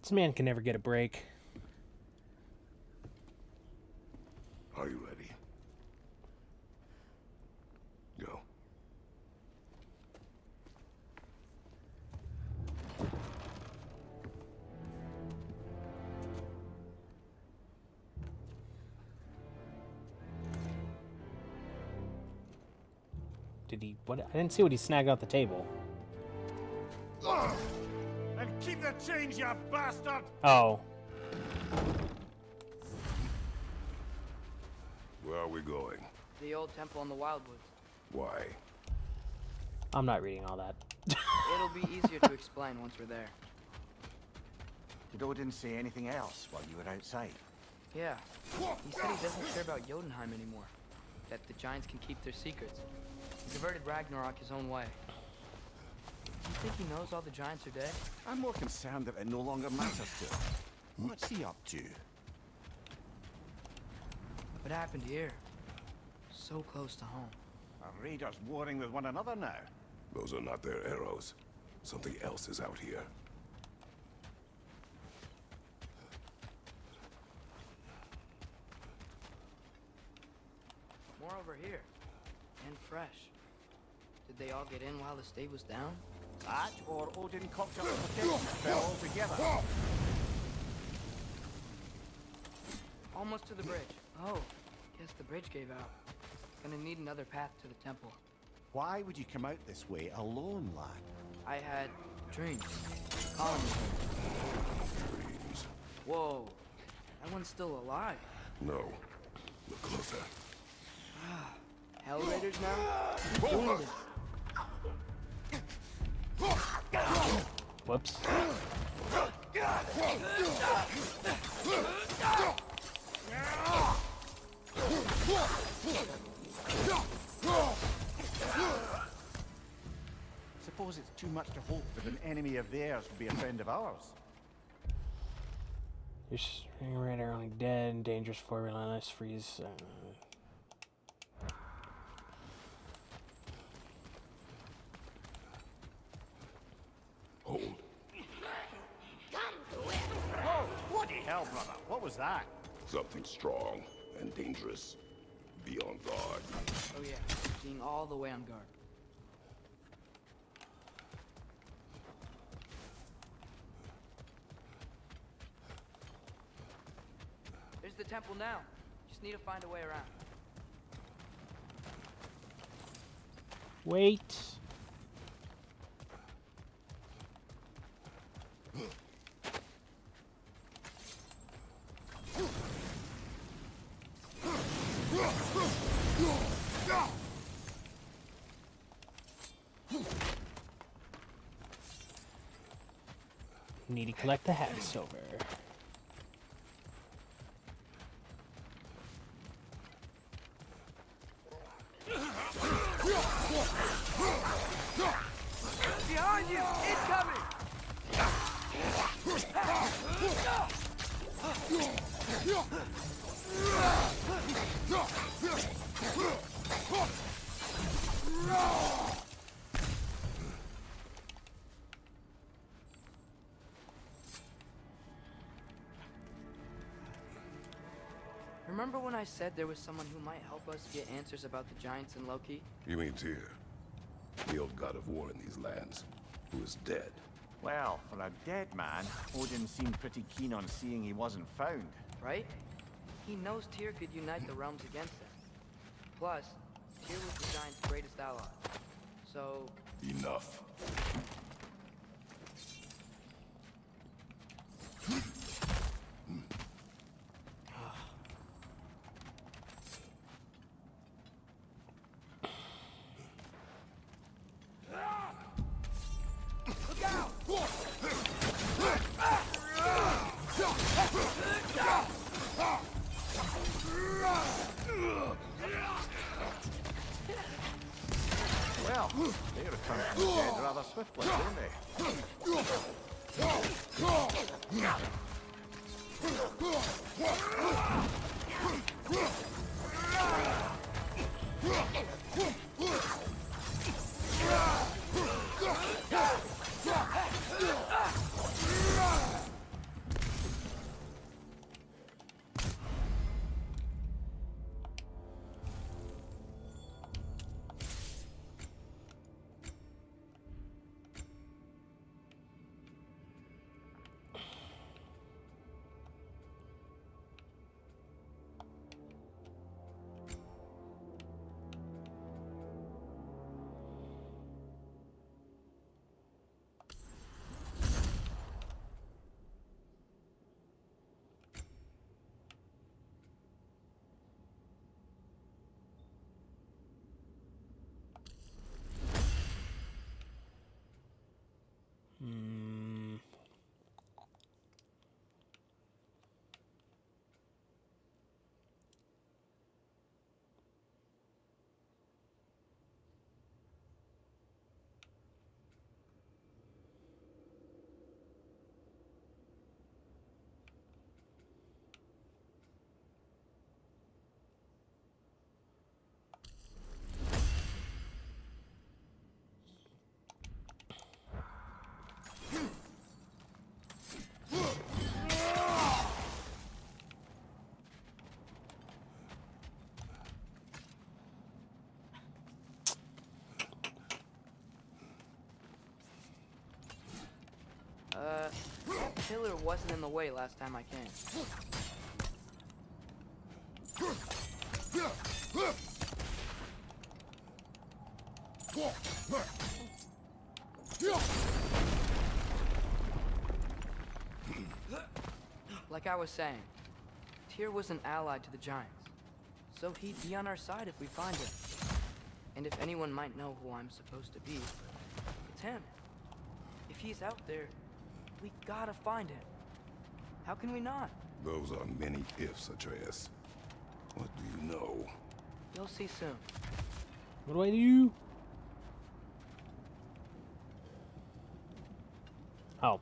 This man can never get a break. Are you ready? Go. Did he? What? I didn't see what he snagged off the table. And keep the change, you bastard! Oh. Where are we going? The old temple in the Wildwoods. Why? I'm not reading all that. It'll be easier to explain once we're there. Did Odin say anything else while you were outside? Yeah. He said he doesn't care about Jotunheim anymore. That the giants can keep their secrets. He diverted Ragnarok his own way. You think he knows all the giants are dead? I'm more concerned that it no longer matters to him. What's he up to? What happened here? So close to home. Are raiders warring with one another now? Those are not their arrows. Something else is out here. More over here. And fresh. Did they all get in while the state was down? That, or Odin cocked up the protection and fell altogether. Almost to the bridge. Oh, guess the bridge gave out. Gonna need another path to the temple. Why would you come out this way alone, lad? I had dreams. Calling me. Dreams. Whoa. That one's still alive. No. Look closer. Hell Raiders now? Who's doing this? Whoops. Suppose it's too much to hope that an enemy of theirs will be a friend of ours. Your string raider only dead, dangerous for relentless freeze. Hold. Whoa! Bloody hell, brother! What was that? Something strong and dangerous. Be on guard. Oh yeah, being all the way on guard. There's the temple now. Just need to find a way around. Wait. Need to collect the hat silver. Behind you! Incoming! Remember when I said there was someone who might help us get answers about the giants and Loki? You mean Tyr? The old god of war in these lands, who is dead. Well, for a dead man, Odin seemed pretty keen on seeing he wasn't found. Right? He knows Tyr could unite the realms against him. Plus, Tyr was the giant's greatest ally. So... Enough. Look out! Well, they return from the dead rather swiftly, don't they? pillar wasn't in the way last time I came. Like I was saying, Tyr was an ally to the Giants, so he'd be on our side if we find him. And if anyone might know who I'm supposed to be, it's him. If he's out there, we gotta find him. How can we not? Those are many ifs, Atreus. What do you know? You'll see soon. What do I do? Oh.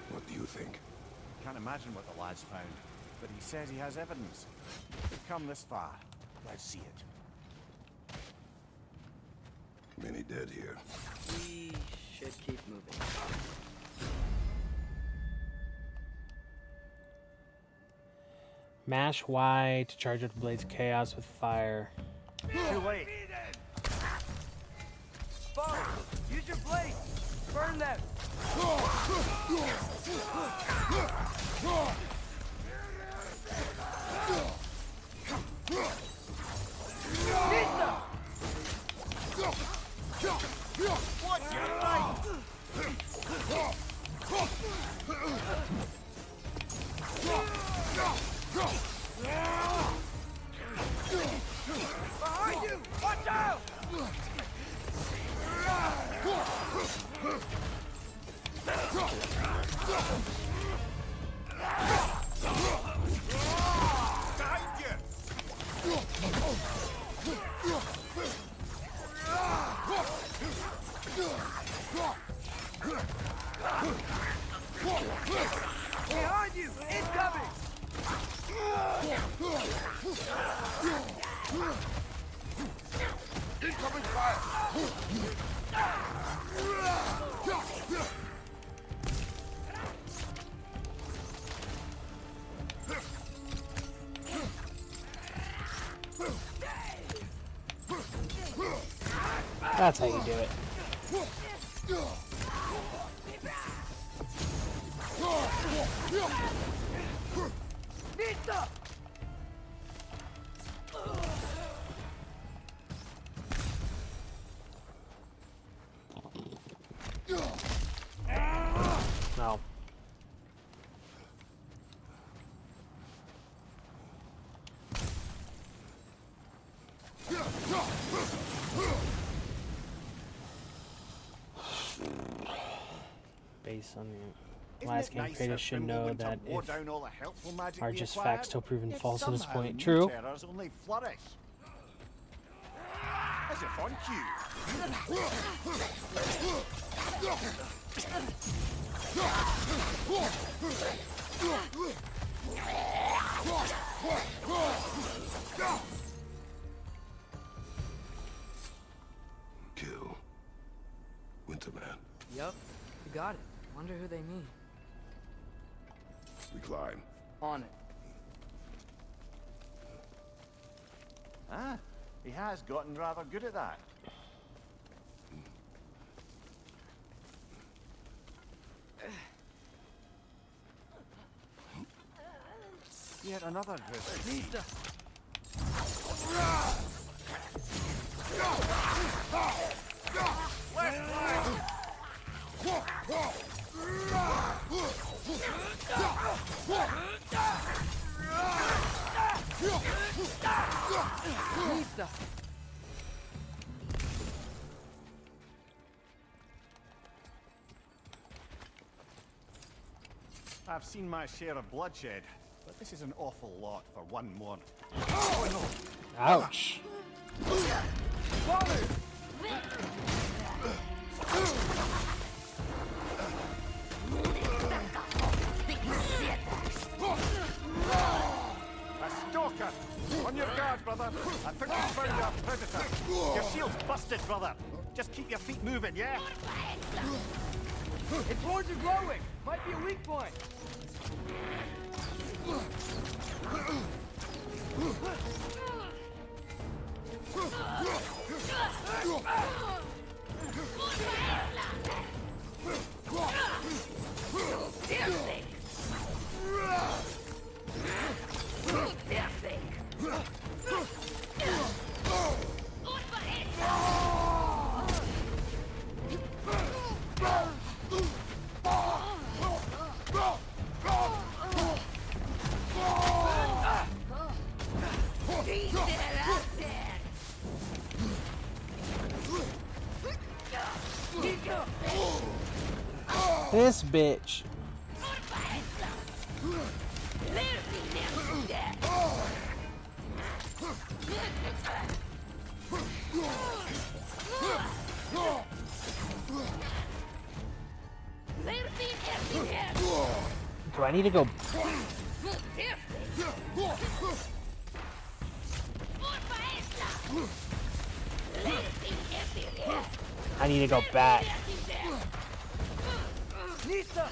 What do you think? Can't imagine what the lad's found, but he says he has evidence. We've come this far. Let's see it. Many dead here. We should keep moving. Mash Y to charge up the blades of chaos with fire. Too late. Father, use your blade! Burn them! Behind you! Watch out! Behind you! Incoming! Incoming fire! That's how you do it. Nita! No. Based on the last game, Kratos should know that if are just facts still proven false at this point. True. Only flourish. As if on cue. Kill. Winterman. Yup, you got it. Wonder who they mean. We climb. On it. Ah, he has gotten rather good at that. Yet another visit. Nita! Nita! I've seen my share of bloodshed, but this is an awful lot for one morning. Ouch. Father! On your guard, brother. I think you found our predator. Your shield's busted, brother. Just keep your feet moving, yeah? Its horns are glowing. Might be a weak point. This bitch. Do I need to go? I need to go back. Nista!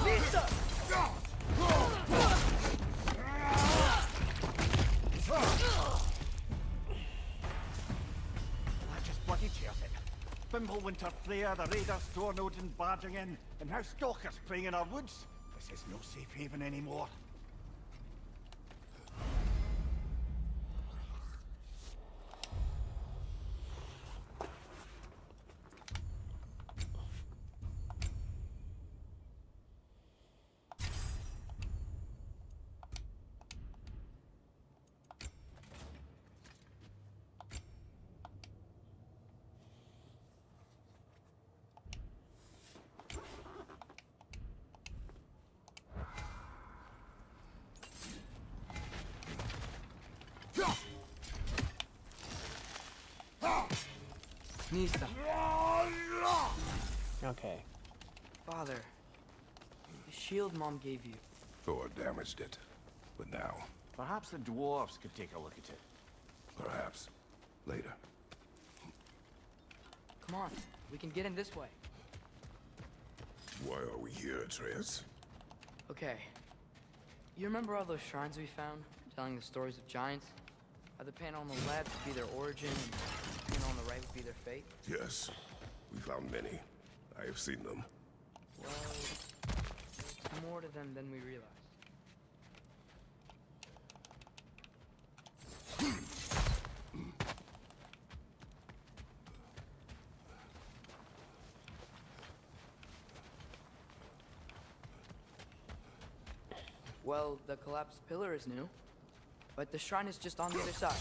Nista! That just bloody tears it. Fimbulwinter Freya, the raiders, Stornodin barging in, and now stalkers preying in our woods. This is no safe haven anymore. Nista. Okay. Father, the shield Mom gave you. Thor damaged it. But now, Perhaps the dwarves could take a look at it. perhaps, later. Come on, we can get in this way. Why are we here, Atreus? Okay. You remember all those shrines we found, telling the stories of giants? How the panel on the left would be their origin, and the panel on the right would be their fate? Yes, we found many. I have seen them. Well, there's more to them than we realized. Well, the collapsed pillar is new, but the shrine is just on the other side.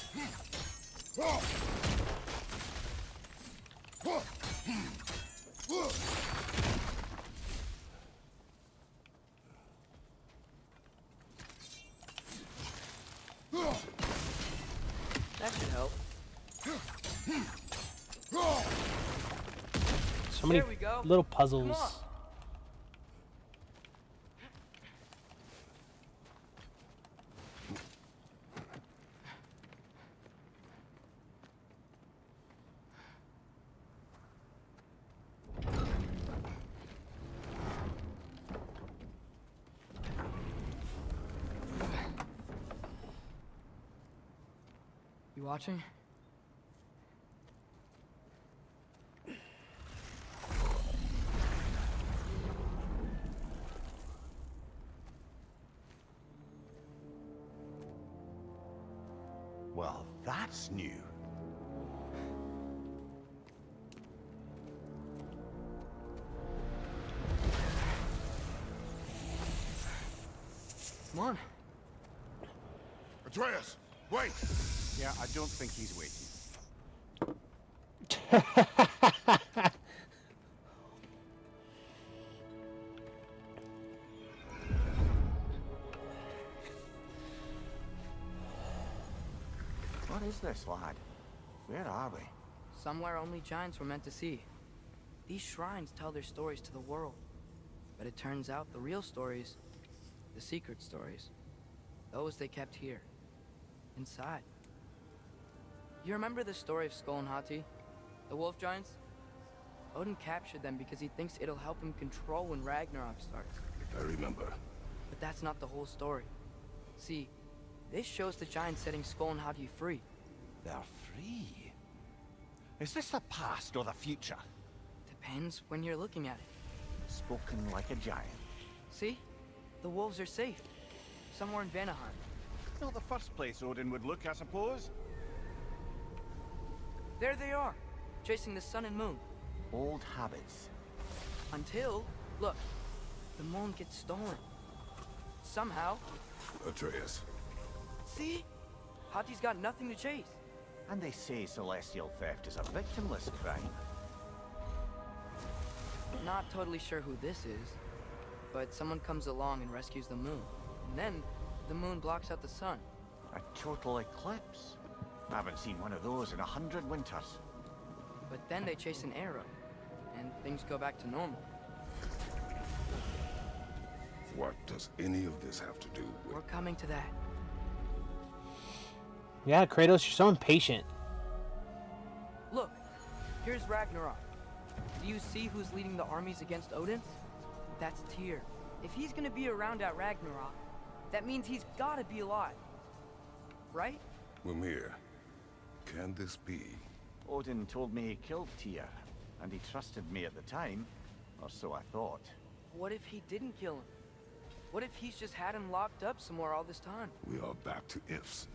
That should help. So many There we go. little Come puzzles. on. You watching? Well, that's new. Come on. Atreus, wait! Yeah, I don't think he's waiting. What is this, lad? Where are we? Somewhere only giants were meant to see. These shrines tell their stories to the world. But it turns out the real stories, the secret stories, those they kept here, inside. You remember the story of Skull and Hati, the wolf giants? Odin captured them because he thinks it'll help him control when Ragnarok starts. I remember. But that's not the whole story. See, this shows the giants setting Skull and Hati free. They're free. Is this the past or the future? Depends when you're looking at it. Spoken like a giant. See? The wolves are safe. Somewhere in Vanaheim. Not the first place Odin would look, I suppose. There they are, chasing the sun and moon. Old habits. Until, look, the moon gets stolen. Somehow. Atreus. See? Hati's got nothing to chase. And they say celestial theft is a victimless crime. Not totally sure who this is, but someone comes along and rescues the moon. And then, the moon blocks out the sun. A total eclipse. I haven't seen one of those in 100 winters. But then they chase an arrow, and things go back to normal. What does any of this have to do with... We're coming to that. Yeah, Kratos, you're so impatient. Look, here's Ragnarok. Do you see who's leading the armies against Odin? That's Tyr. If he's gonna be around at Ragnarok, that means he's gotta be alive. Right? Mimir, can this be? Odin told me he killed Tyr, and he trusted me at the time, or so I thought. What if he didn't kill him? What if he's just had him locked up somewhere all this time? We are back to ifs.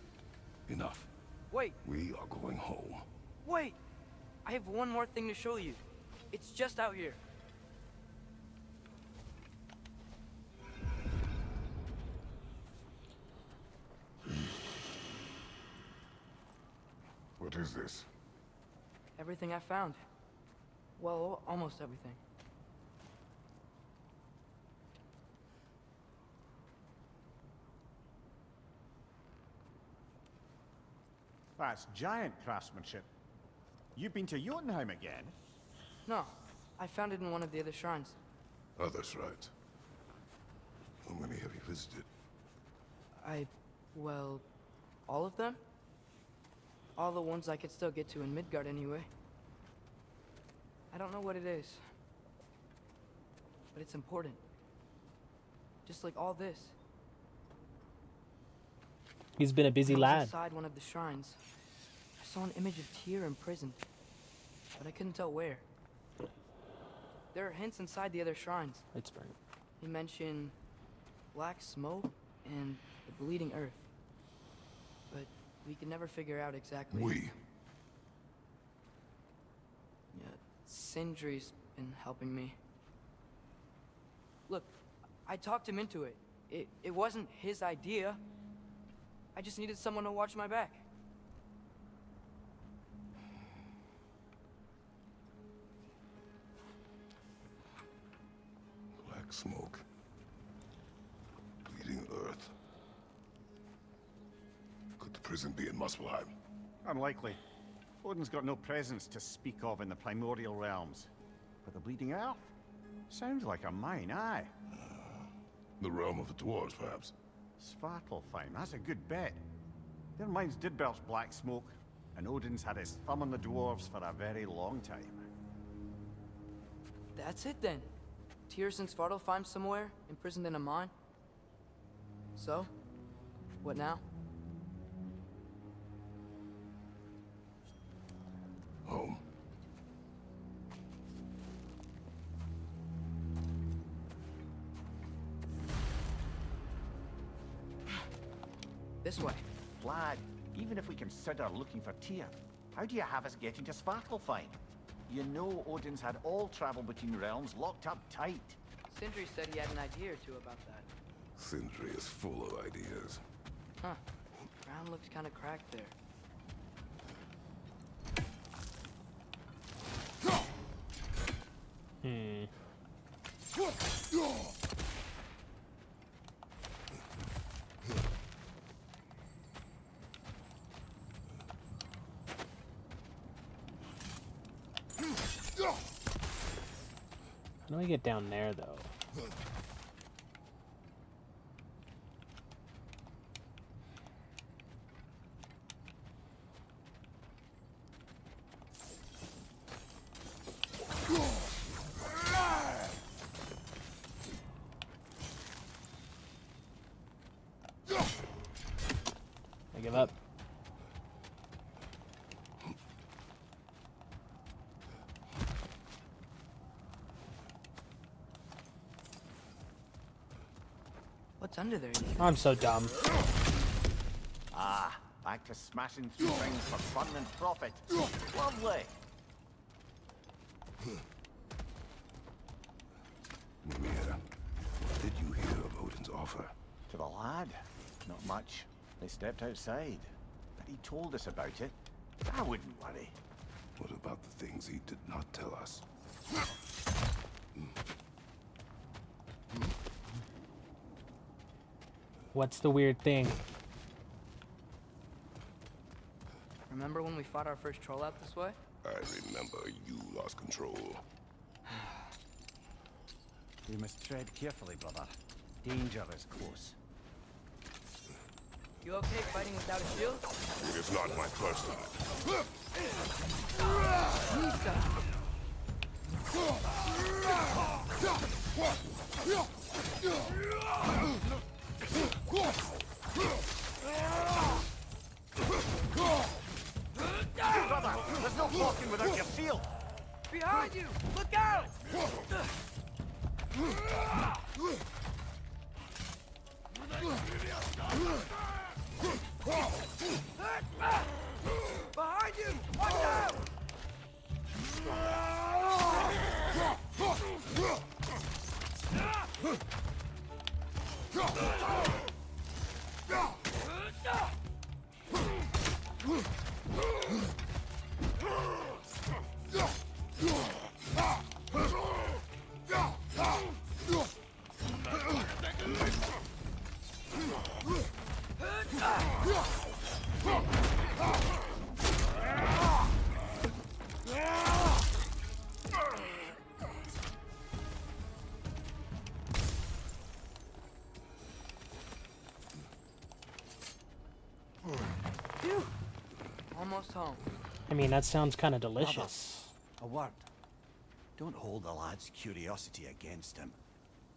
Enough. Wait, We are going home. wait! I have one more thing to show you. It's just out here. What is this? Everything I found. Well, almost everything. That's giant craftsmanship. You've been to Jotunheim again? No, I found it in one of the other shrines. Others, right? How many have you visited? Well, all of them? All the ones I could still get to in Midgard anyway. I don't know what it is. But it's important. Just like all this. He's been a busy When I was lad. inside one of the shrines, I saw an image of Tyr imprisoned, but I couldn't tell where. There are hints inside the other shrines. It's burnt. He mentioned black smoke and the bleeding earth, but we could never figure out exactly. We. Yeah, Sindri's been helping me. Look, I talked him into it. It wasn't his idea. I just needed someone to watch my back. Black smoke. Bleeding earth. Could the prison be in Muspelheim? Unlikely. Odin's got no presence to speak of in the primordial realms. But the Bleeding Earth? Sounds like a mine, aye. The realm of the dwarves, perhaps. Svartalfheim, that's a good bet. Their mines did belch black smoke, and Odin's had his thumb on the dwarves for a very long time. That's it then. Tyr's in Svartalfheim somewhere, imprisoned in a mine. So, what now? Home. This way. Lad, Even if we consider looking for Tyr, how do you have us getting to Svartalfheim? You know Odin's had all travel between realms locked up tight. Sindri said he had an idea or two about that. Sindri is full of ideas. Huh. Ground looks kind of cracked there. How do I get down there, though? I give up. What's under there? I'm so dumb. Ah, back to smashing through things for fun and profit. Lovely. Mimir, did you hear of Odin's offer? To the lad, not much. They stepped outside, but he told us about it. I wouldn't worry. What about the things he did not tell us? What's the weird thing? Remember when we fought our first troll out this way? I remember you lost control. We must tread carefully, brother. Danger is close. You okay fighting without a shield? It is not my first time. Brother, there's no blocking without your shield. Behind you! Look out! Behind you! Watch out! Phew. Almost home. I mean, that sounds kind of delicious. A word. Don't hold the lad's curiosity against him.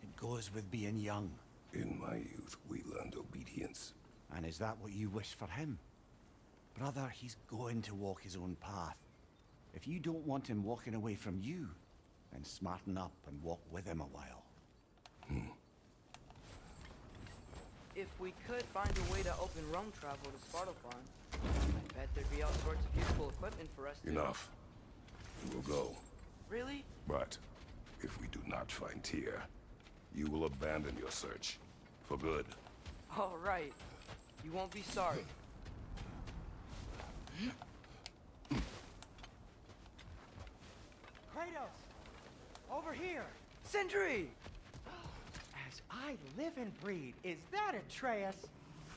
It goes with being young. In my youth, we learned obedience. And is that what you wish for him? Brother, he's going to walk his own path. If you don't want him walking away from you, then smarten up and walk with him a while. If we could find a way to open roam travel to Svartalfheim, I bet there'd be all sorts of useful equipment for us to... Enough. We will go. Really? But if we do not find Tyr, you will abandon your search. For good. All right. You won't be sorry. Kratos! Over here! Sindri! As I live and breathe, is that Atreus?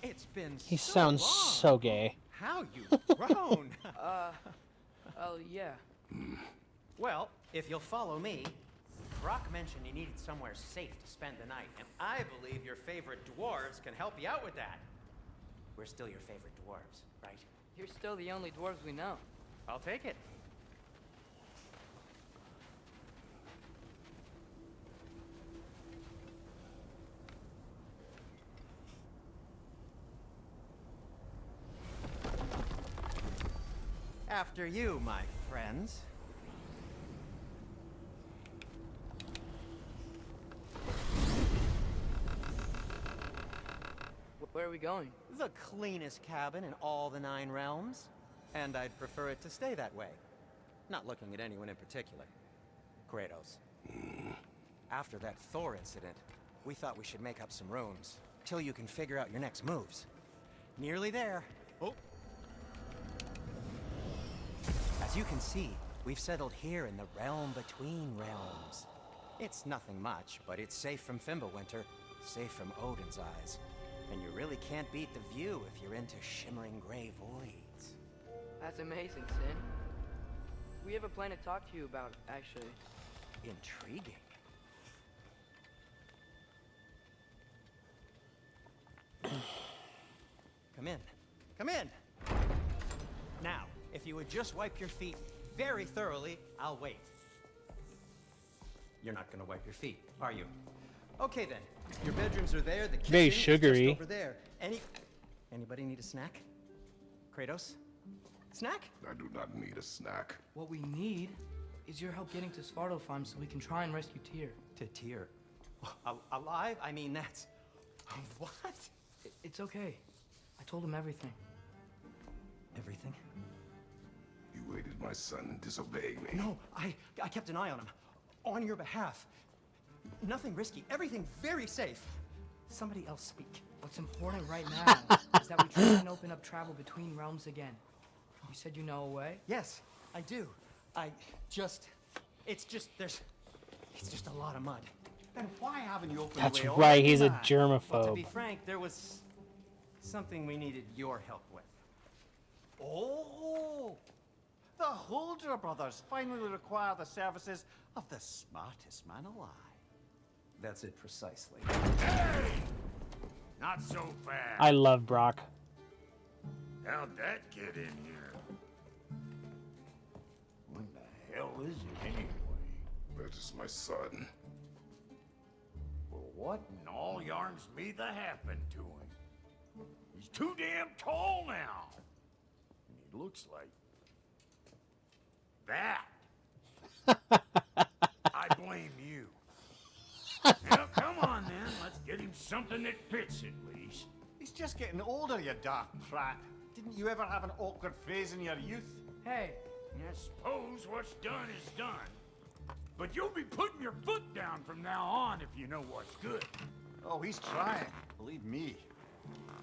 It's been He so sounds long. so gay. How you've grown! Oh, yeah. Well, if you'll follow me, Brock mentioned you needed somewhere safe to spend the night, and I believe your favorite dwarves can help you out with that. We're still your favorite dwarves, right? You're still the only dwarves we know. I'll take it. After you, my friends. Where where are we going? The cleanest cabin in all the 9 realms. And I'd prefer it to stay that way. Not looking at anyone in particular. Kratos. After that Thor incident, we thought we should make up some rooms, till you can figure out your next moves. Nearly there. Oh. As you can see, we've settled here in the realm between realms. It's nothing much, but it's safe from Fimbulwinter, safe from Odin's eyes. And you really can't beat the view if you're into shimmering gray voids. That's amazing, Sin. We have a plan to talk to you about, actually. Intriguing. Come in. Come in! Now, if you would just wipe your feet very thoroughly, I'll wait. You're not gonna wipe your feet, are you? Okay then. Your bedrooms are there, the kitchen Very is sugary. just over there. Anybody need a snack? Kratos? Snack? I do not need a snack. What we need is your help getting to Svartalfheim so we can try and rescue Tyr. To Tyr? Alive? I mean, that's... What? It's okay. I told him everything. Everything? You aided my son in disobeying me. No, I kept an eye on him. On your behalf. Nothing risky. Everything very safe. Somebody else speak. What's important right now is that we try and open up travel between realms again. You said you know a way? Yes, I do. It's just a lot of mud. Then why haven't you opened That's the way right, already, he's a man? germaphobe. Well, to be frank, there was something we needed your help with. Oh! The Huldra brothers finally require the services of the smartest man alive. That's it precisely. Hey! Not so fast. I love Brock. How'd that get in here? What the hell is it anyway? That is my son. Well, what in all yarns me that happened to him? He's too damn tall now. And he looks like... that. I blame you. Now, come on then. Let's get him something that fits at least. He's just getting older, you daft prat. Didn't you ever have an awkward phase in your youth? Hey, I suppose what's done is done. But you'll be putting your foot down from now on if you know what's good. Oh, he's trying. Believe me.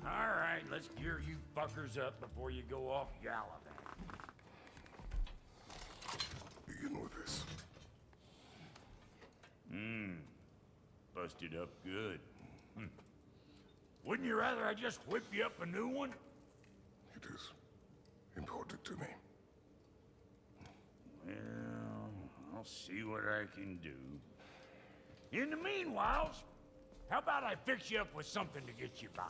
All right, let's gear you fuckers up before you go off gallivant. Begin with this. Busted up good. Wouldn't you rather I just whip you up a new one? It is important to me. Well, I'll see what I can do. In the meanwhile, how about I fix you up with something to get you by?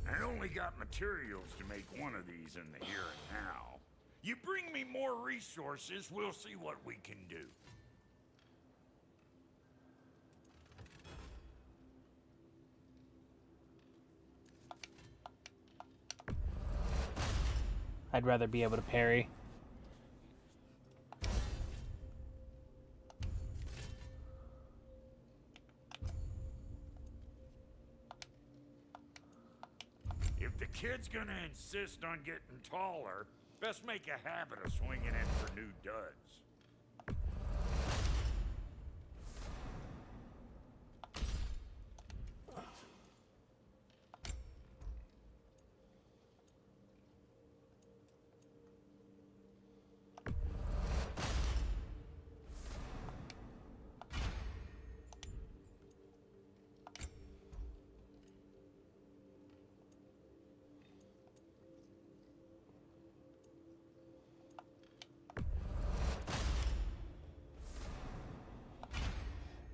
I only got materials to make one of these in the here and now. You bring me more resources, we'll see what we can do. I'd rather be able to parry. If the kid's gonna insist on getting taller, best make a habit of swinging in for new duds.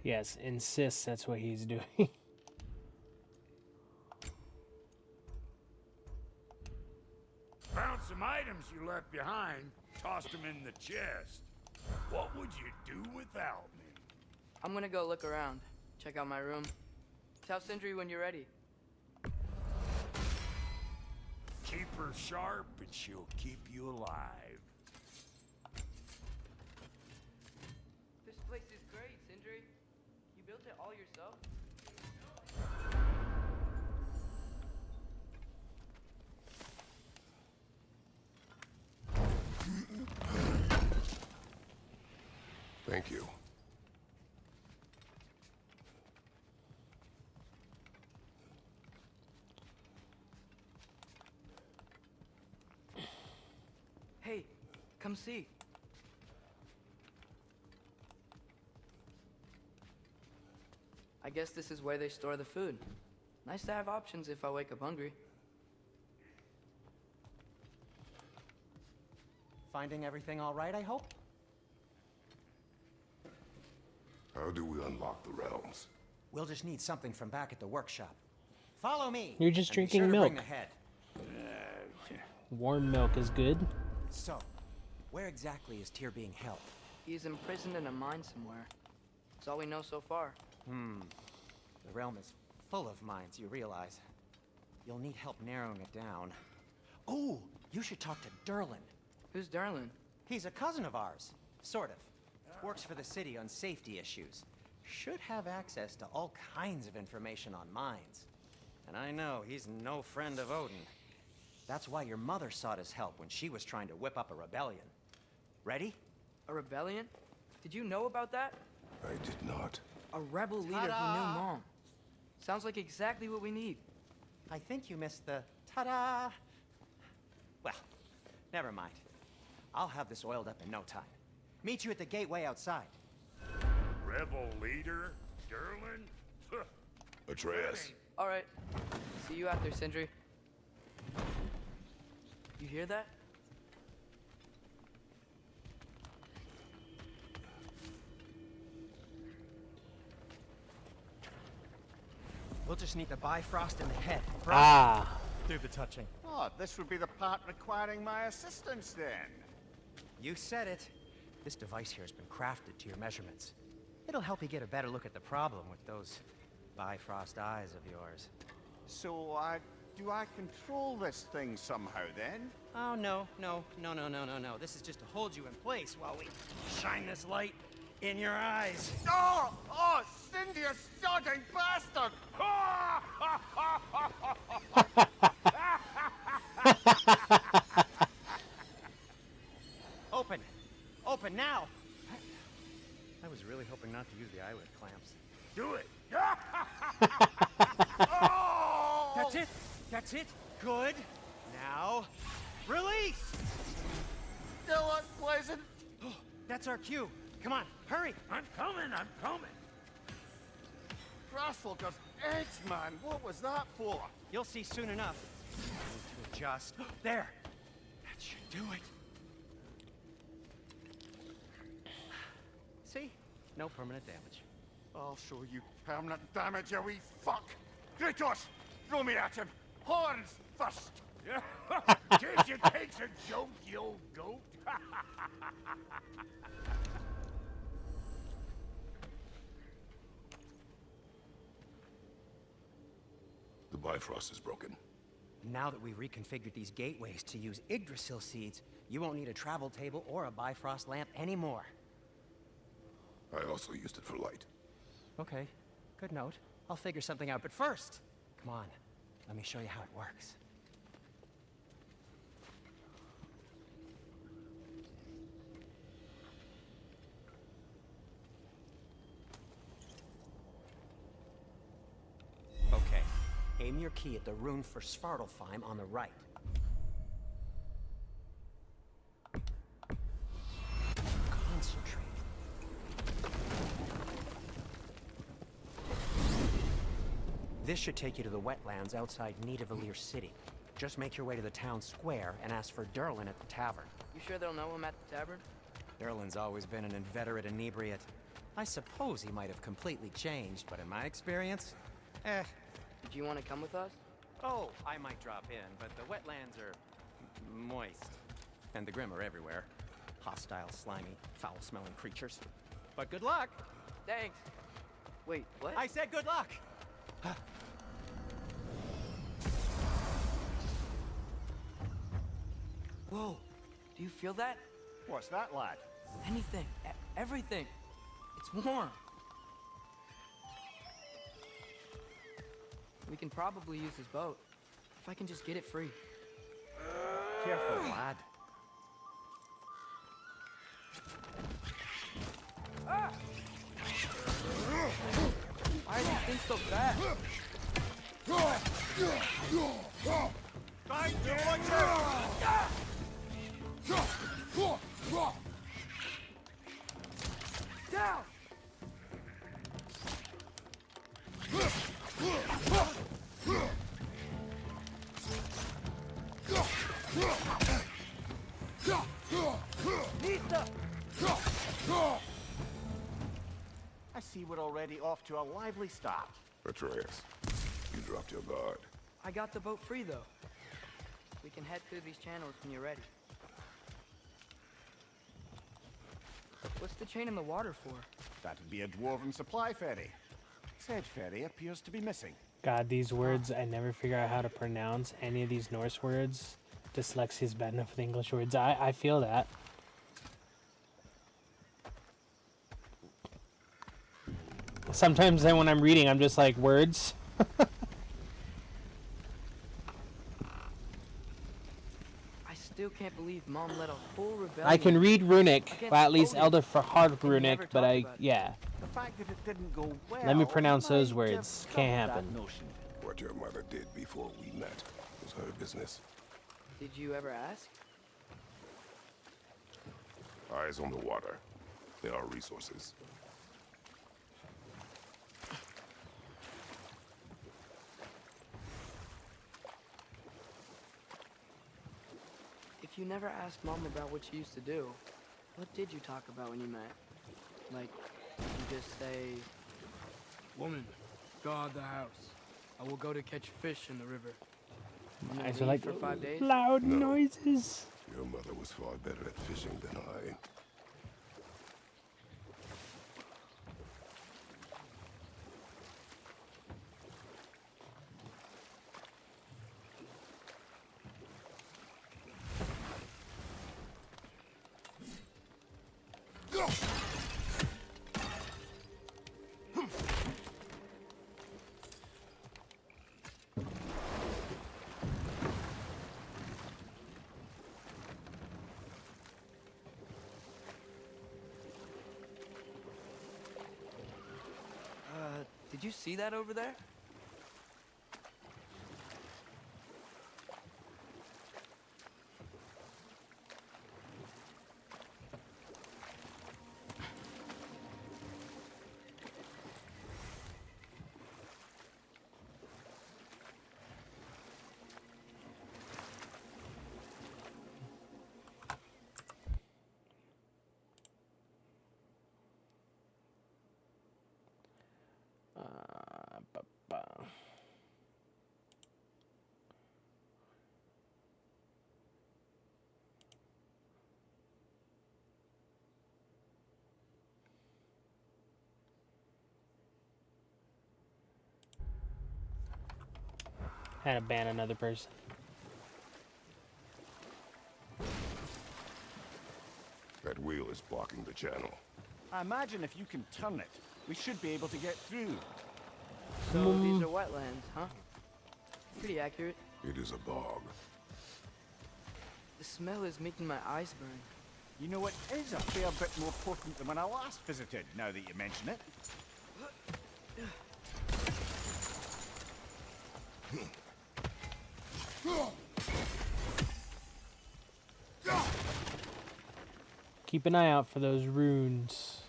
Yes, insists that's what he's doing. Found some items you left behind, tossed them in the chest. What would you do without me? I'm gonna go look around. Check out my room. Tell Sindri when you're ready. Keep her sharp and she'll keep you alive. Thank you. Hey, come see. I guess this is where they store the food. Nice to have options if I wake up hungry. Finding everything all right, I hope? How do we unlock the realms? We'll just need something from back at the workshop. Follow me! You're just and be drinking sure to bring milk. the head. Warm milk is good. So, where exactly is Tyr being held? He's imprisoned in a mine somewhere. That's all we know so far. The realm is full of mines, you realize. You'll need help narrowing it down. Oh, you should talk to Durlin. Who's Darlin? He's a cousin of ours. Sort of. Works for the city on safety issues. Should have access to all kinds of information on mines. And I know he's no friend of Odin. That's why your mother sought his help when she was trying to whip up a rebellion. Ready? A rebellion? Did you know about that? I did not. A rebel leader who knew Mom. Sounds like exactly what we need. I think you missed the ta-da. Well, never mind. I'll have this oiled up in no time. Meet you at the gateway outside. Rebel leader? Durlin? Atreus. All right. See you out there, Sindri. You hear that? We'll just need the Bifrost in the head. Ah. Do the touching. Oh, this would be the part requiring my assistance then. You said it. This device here has been crafted to your measurements. It'll help you get a better look at the problem with those Bifrost eyes of yours. So, do I control this thing somehow then? Oh, no. This is just to hold you in place while we shine this light in your eyes. Oh! Oh, Cindy, you sodding bastard! Open! Open now! I was really hoping not to use the eyelid clamps. Do it! That's it! That's it! Good! Now, release! Still unpleasant. That's our cue. Come on, hurry! I'm coming! Grassfolkers, eggs, man. What was that for? You'll see soon enough. I need to adjust. There! That should do it. See? No permanent damage. I'll show you permanent damage, you wee fuck. Kratos, throw me at him. Horns first. Did you take a joke, you old goat? The Bifrost is broken. Now that we've reconfigured these gateways to use Yggdrasil seeds, you won't need a travel table or a Bifrost lamp anymore. I also used it for light. Okay, good note. I'll figure something out, but first, come on, let me show you how it works. Okay, aim your key at the rune for Svartalfheim on the right. Concentrate. This should take you to the wetlands outside Nidavellir City. Just make your way to the town square and ask for Durlin at the tavern. You sure they'll know him at the tavern? Durlin's always been an inveterate inebriate. I suppose he might have completely changed, but in my experience, Did you want to come with us? Oh, I might drop in, but the wetlands are moist. And the Grim are everywhere. Hostile, slimy, foul-smelling creatures. But good luck! Thanks. Wait, what? I said good luck! Whoa, do you feel that? What's that, lad? Anything, everything. It's warm. We can probably use his boat. If I can just get it free. Careful, lad. Why are these things so fast? Thank you, watch out! Down! I see we're already off to a lively start. Atreus, you dropped your guard. I got the boat free, though. We can head through these channels when you're ready. What's the chain in the water for? That'd be a dwarven supply ferry. Said ferry appears to be missing. God, these words, I never figure out how to pronounce any of these Norse words. Dyslexia is bad enough with English words. I feel that. Sometimes then when I'm reading, I'm just like, words? I still can't believe Mom led a full rebellion. I can read Runic, against well, at least Odin. Elder for hard never Runic, but talk about it. yeah. The fact that it didn't go well. Let me pronounce those might have words. Can't covered that happen. notion. What your mother did before we met was her business. Did you ever ask? Eyes on the water. There are resources. If you never asked Mom about what she used to do, what did you talk about when you met? Like, you just say, "Woman, guard the house. I will go to catch fish in the river." And then Eyes are leave like for 5 days? loud noises. Your mother was far better at fishing than I. Did you see that over there? Had to ban another person. That wheel is blocking the channel. I imagine if you can turn it, we should be able to get through. So these are wetlands, huh? Pretty accurate. It is a bog. The smell is making my eyes burn. You know, it is a fair bit more potent than when I last visited, now that you mention it. Keep an eye out for those runes.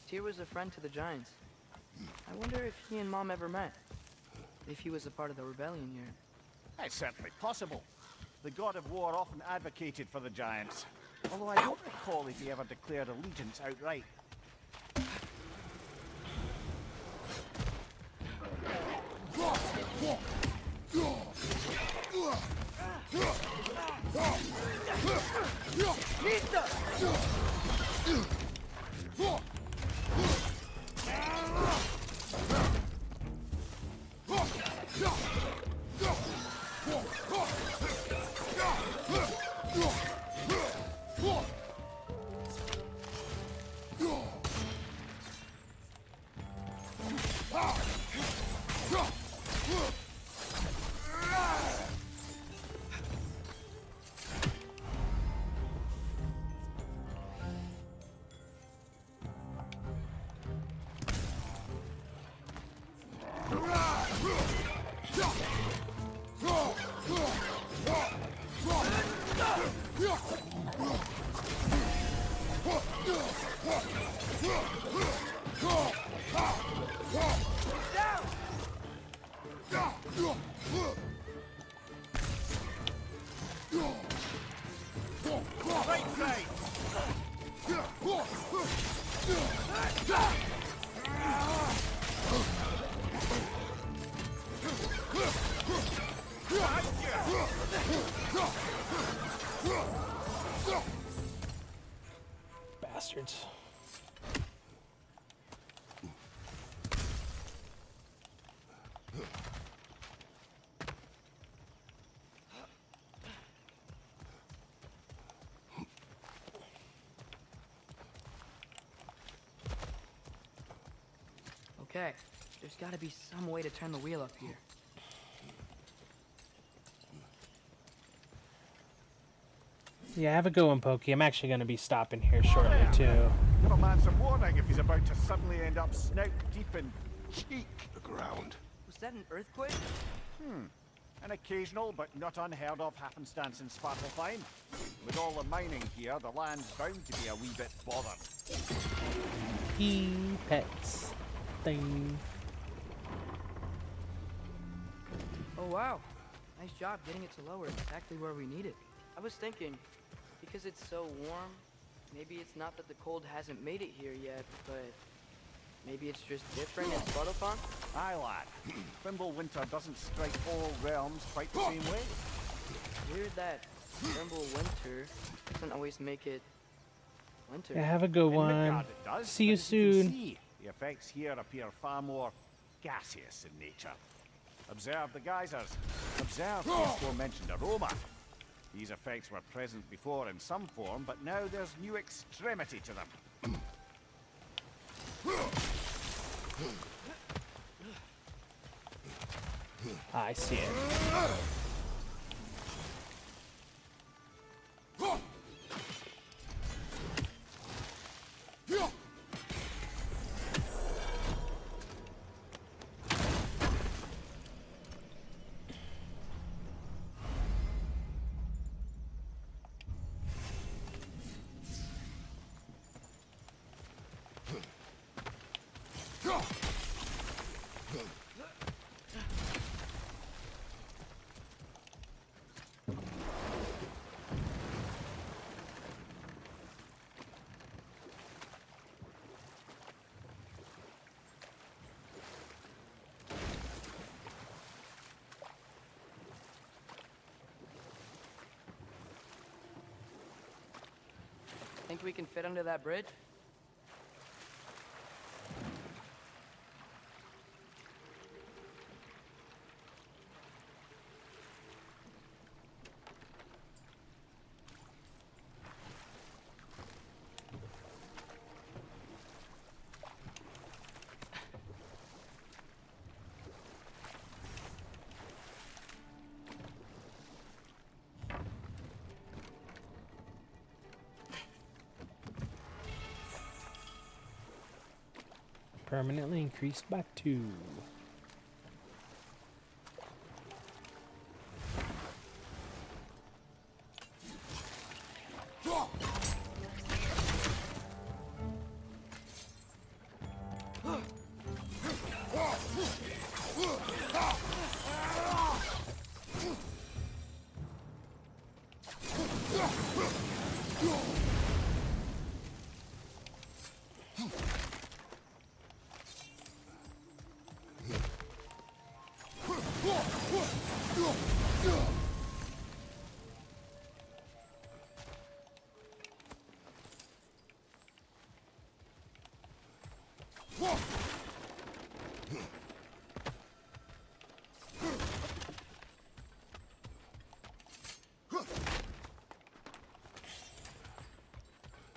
Tyr was a friend to the Giants. I wonder if he and Mom ever met. If he was a part of the rebellion here. It's certainly possible. The god of war often advocated for the Giants. Although I don't recall if he ever declared allegiance outright. Right side! Bastards. Okay, there's gotta be some way to turn the wheel up here. Yeah, have a good one, Pokey. I'm actually going to be stopping here shortly, too. Give a man some warning if he's about to suddenly end up snout deep in cheek. The ground. Was that an earthquake? An occasional but not unheard of happenstance in Svartalfheim. With all the mining here, the land's bound to be a wee bit bothered. Pets thing. Oh wow, nice job getting it to lower exactly where we need it. I was thinking, because it's so warm, maybe it's not that the cold hasn't made it here yet, but maybe it's just different in Svartalfheim? Aye, lad. Fimbulwinter doesn't strike all realms quite the same way. Weird that Fimbulwinter doesn't always make it winter. Yeah, have a good In one. Midgard it does, See but you as you can soon. see, the effects here appear far more gaseous in nature. Observe the geysers. Observe the aforementioned aroma. These effects were present before in some form, but now there's new extremity to them. I see it. Think we can fit under that bridge? Permanently increased by 2.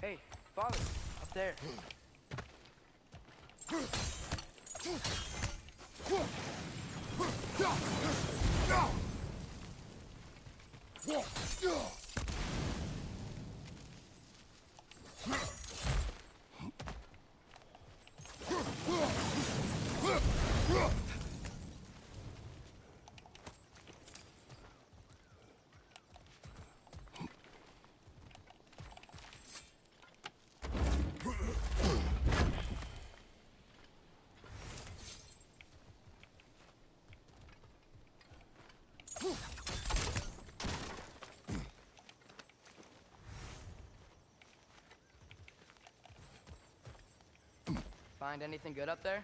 Hey, father, up there. Find anything good up there?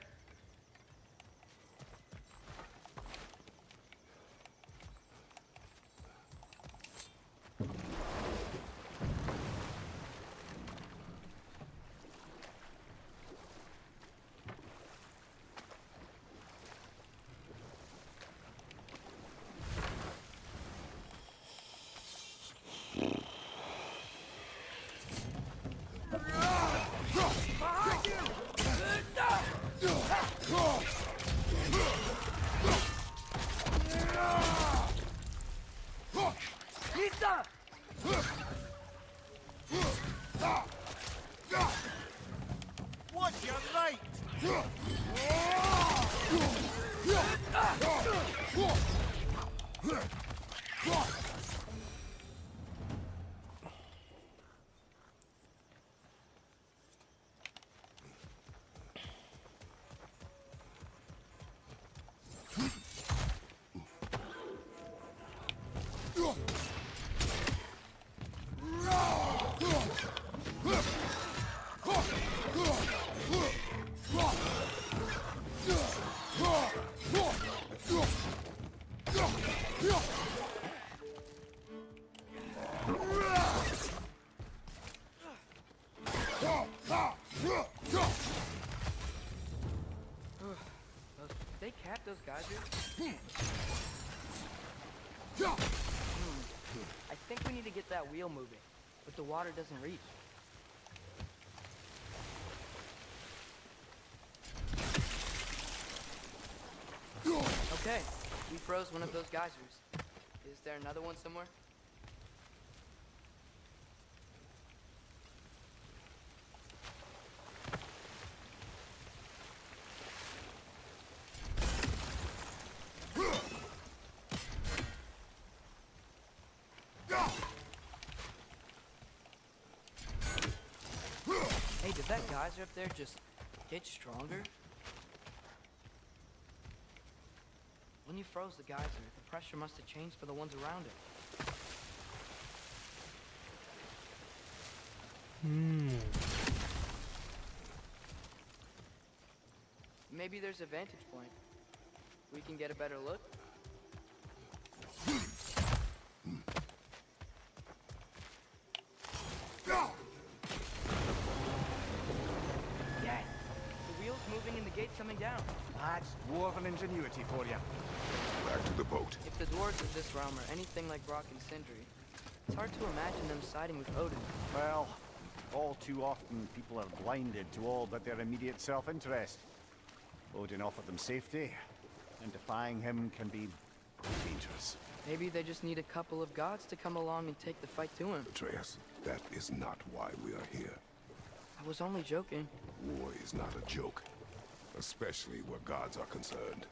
What's your right? They cap those geysers? I think we need to get that wheel moving, but the water doesn't reach. Okay, we froze one of those geysers. Is there another one somewhere? Hey, did that geyser up there just get stronger? When you froze the geyser, the pressure must have changed for the ones around it. Maybe there's a vantage point. We can get a better look. Yes! The wheel's moving and the gate's coming down. That's dwarven ingenuity for you. Back to the boat. If the dwarves of this realm are anything like Brock and Sindri, it's hard to imagine them siding with Odin. Well, all too often people are blinded to all but their immediate self-interest. Odin offered them safety, and defying him can be dangerous. Maybe they just need a couple of gods to come along and take the fight to him. Atreus, that is not why we are here. I was only joking. War is not a joke, especially where gods are concerned.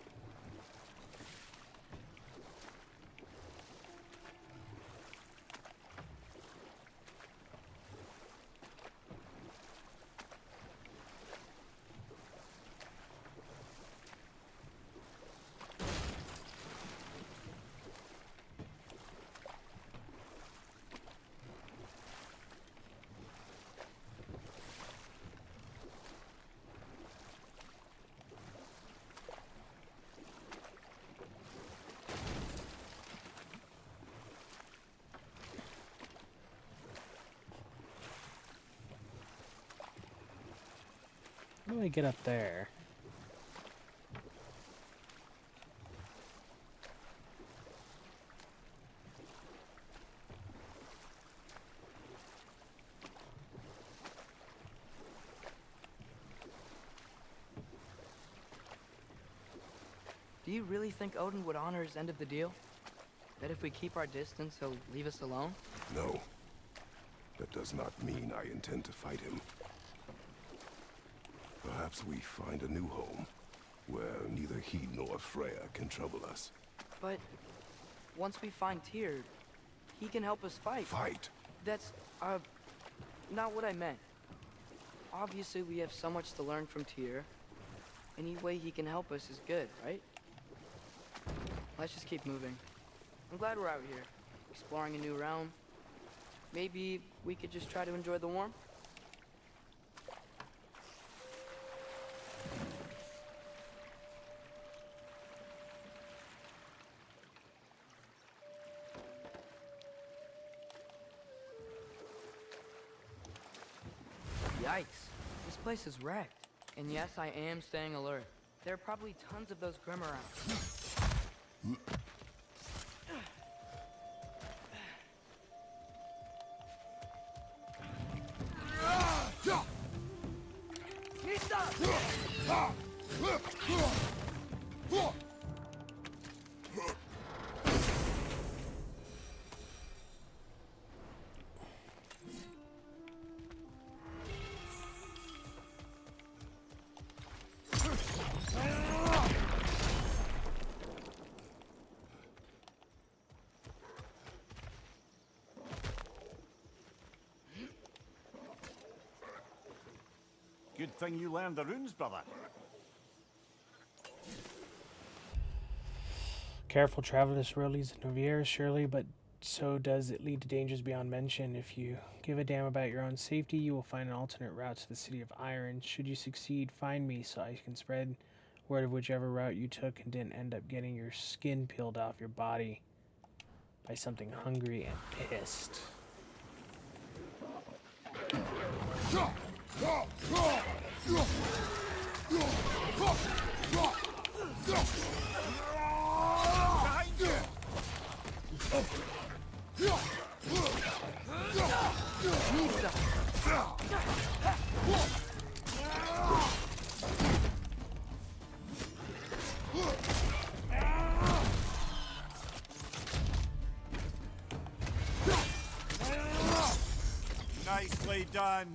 How do I get up there? Do you really think Odin would honor his end of the deal? That if we keep our distance, he'll leave us alone? No. That does not mean I intend to fight him. Perhaps we find a new home, where neither he nor Freya can trouble us. But once we find Tyr, he can help us fight. Fight? That's, not what I meant. Obviously, we have so much to learn from Tyr. Any way he can help us is good, right? Let's just keep moving. I'm glad we're out here, exploring a new realm. Maybe we could just try to enjoy the warmth? Yikes. This place is wrecked. And yes, I am staying alert. There are probably tons of those Grim around. Good thing you learned the runes, brother. Careful travel this road leads to Noviera, surely, but so does it lead to dangers beyond mention. If you give a damn about your own safety, you will find an alternate route to the City of Iron. Should you succeed, find me so I can spread word of whichever route you took and didn't end up getting your skin peeled off your body by something hungry and pissed. Nicely done.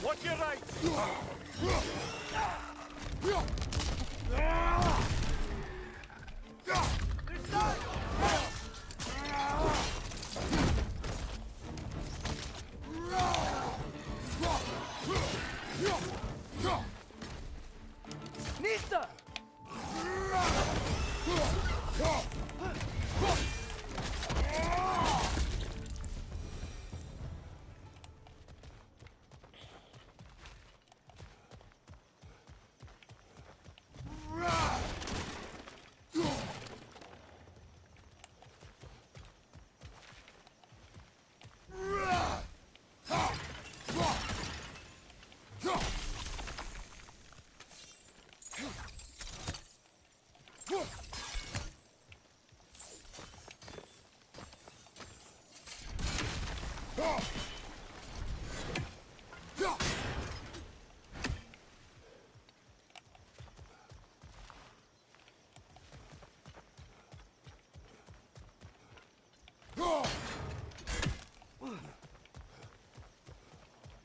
Watch your right! Nista!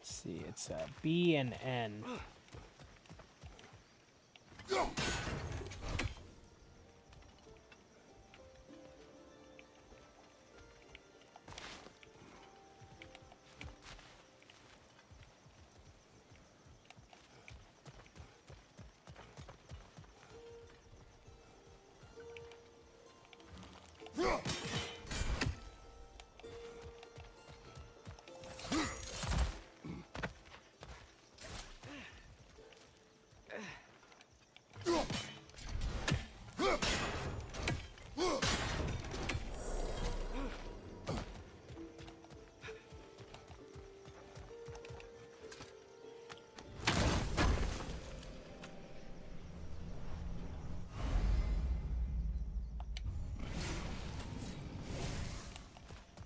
See, it's B and N.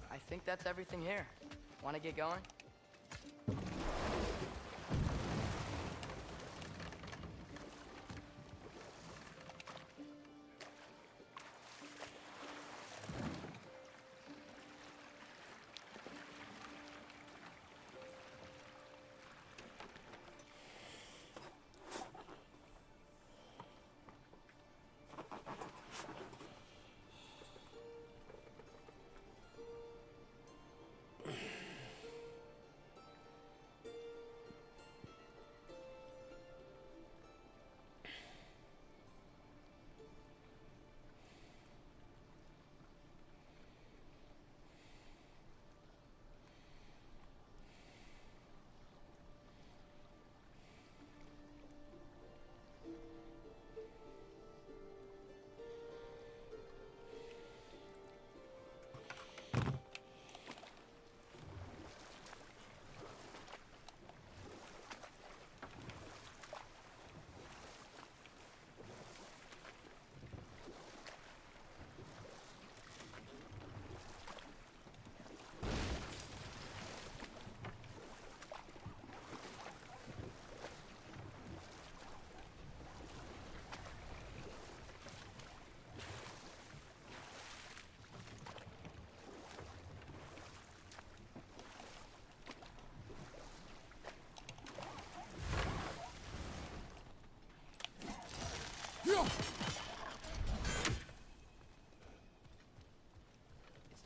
I think that's everything here. Want to get going?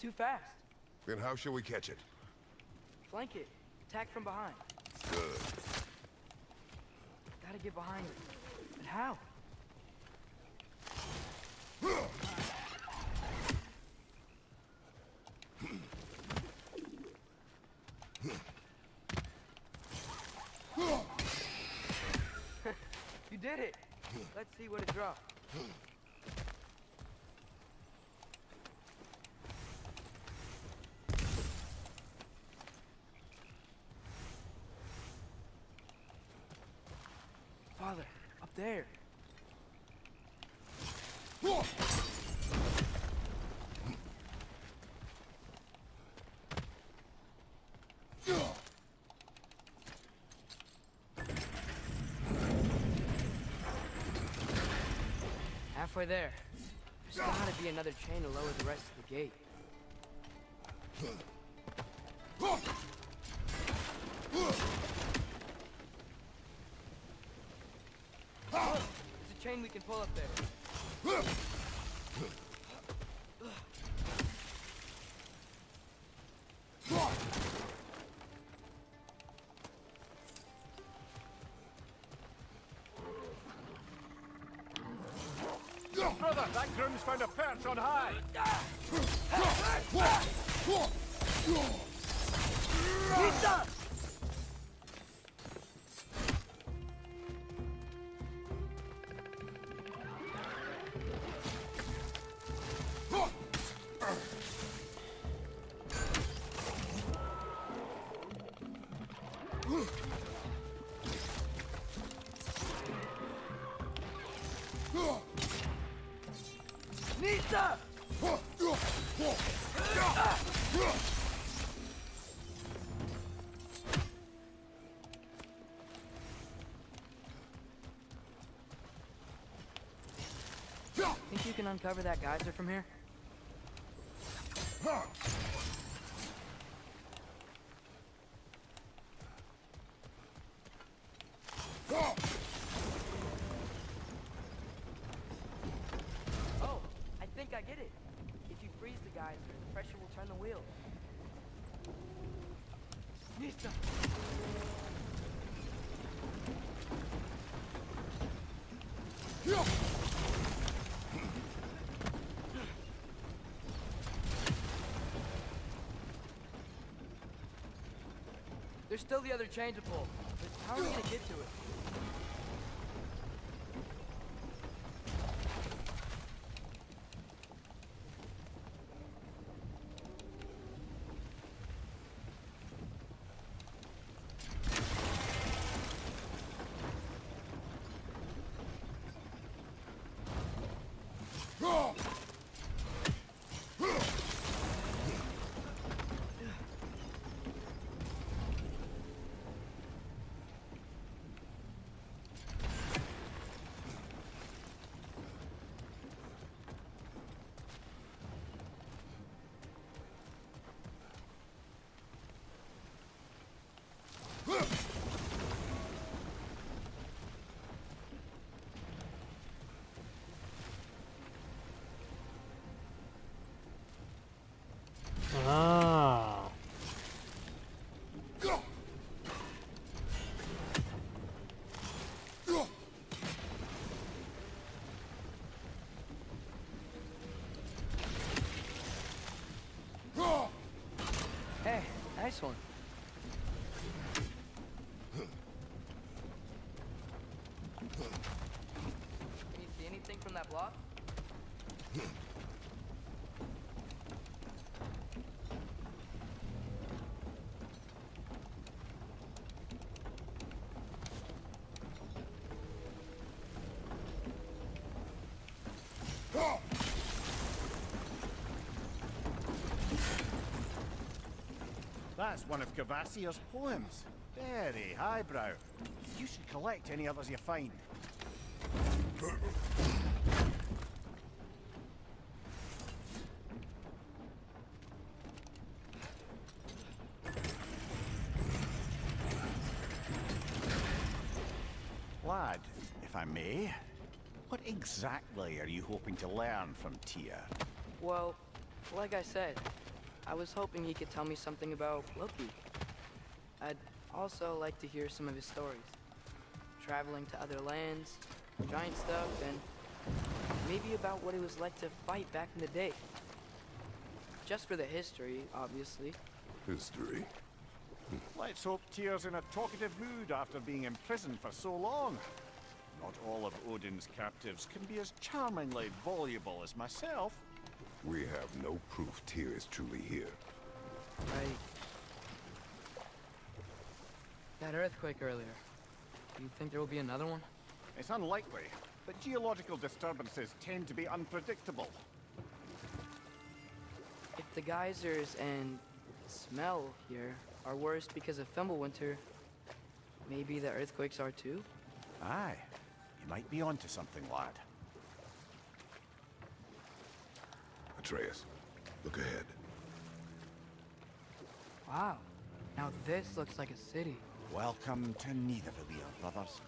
too fast. Then how shall we catch it? Flank it. Attack from behind. Good. Gotta get behind it. But how? You did it! Let's see what it dropped. Father, up there. Halfway there. There's gotta be another chain to lower the rest of the gate. There's a chain we can pull up there. Brother, that groom's found a perch on high. Nita! Think you can uncover that geyser from here? Oh, I think I get it. If you freeze the geyser, the pressure will turn the wheel. Nista! There's still the other chain to pull. But how are we gonna get to it? Ah. Hey, nice one. Can you see anything from that block? That's one of Cavassier's poems. Very highbrow. You should collect any others you find. Lad, if I may, what exactly are you hoping to learn from Tyr? Well, like I said, I was hoping he could tell me something about Loki. I'd also like to hear some of his stories. Traveling to other lands, giant stuff, and maybe about what it was like to fight back in the day. Just for the history, obviously. History? Let's hope Tyr's in a talkative mood after being imprisoned for so long. Not all of Odin's captives can be as charmingly voluble as myself. We have no proof Tyr is truly here. Right. That earthquake earlier. Do you think there will be another one? It's unlikely, but geological disturbances tend to be unpredictable. If the geysers and smell here are worse because of Fimbulwinter, maybe the earthquakes are too? Aye, you might be onto something, lad. Atreus, look ahead. Wow. Now this looks like a city. Welcome to Nidavellir, brothers.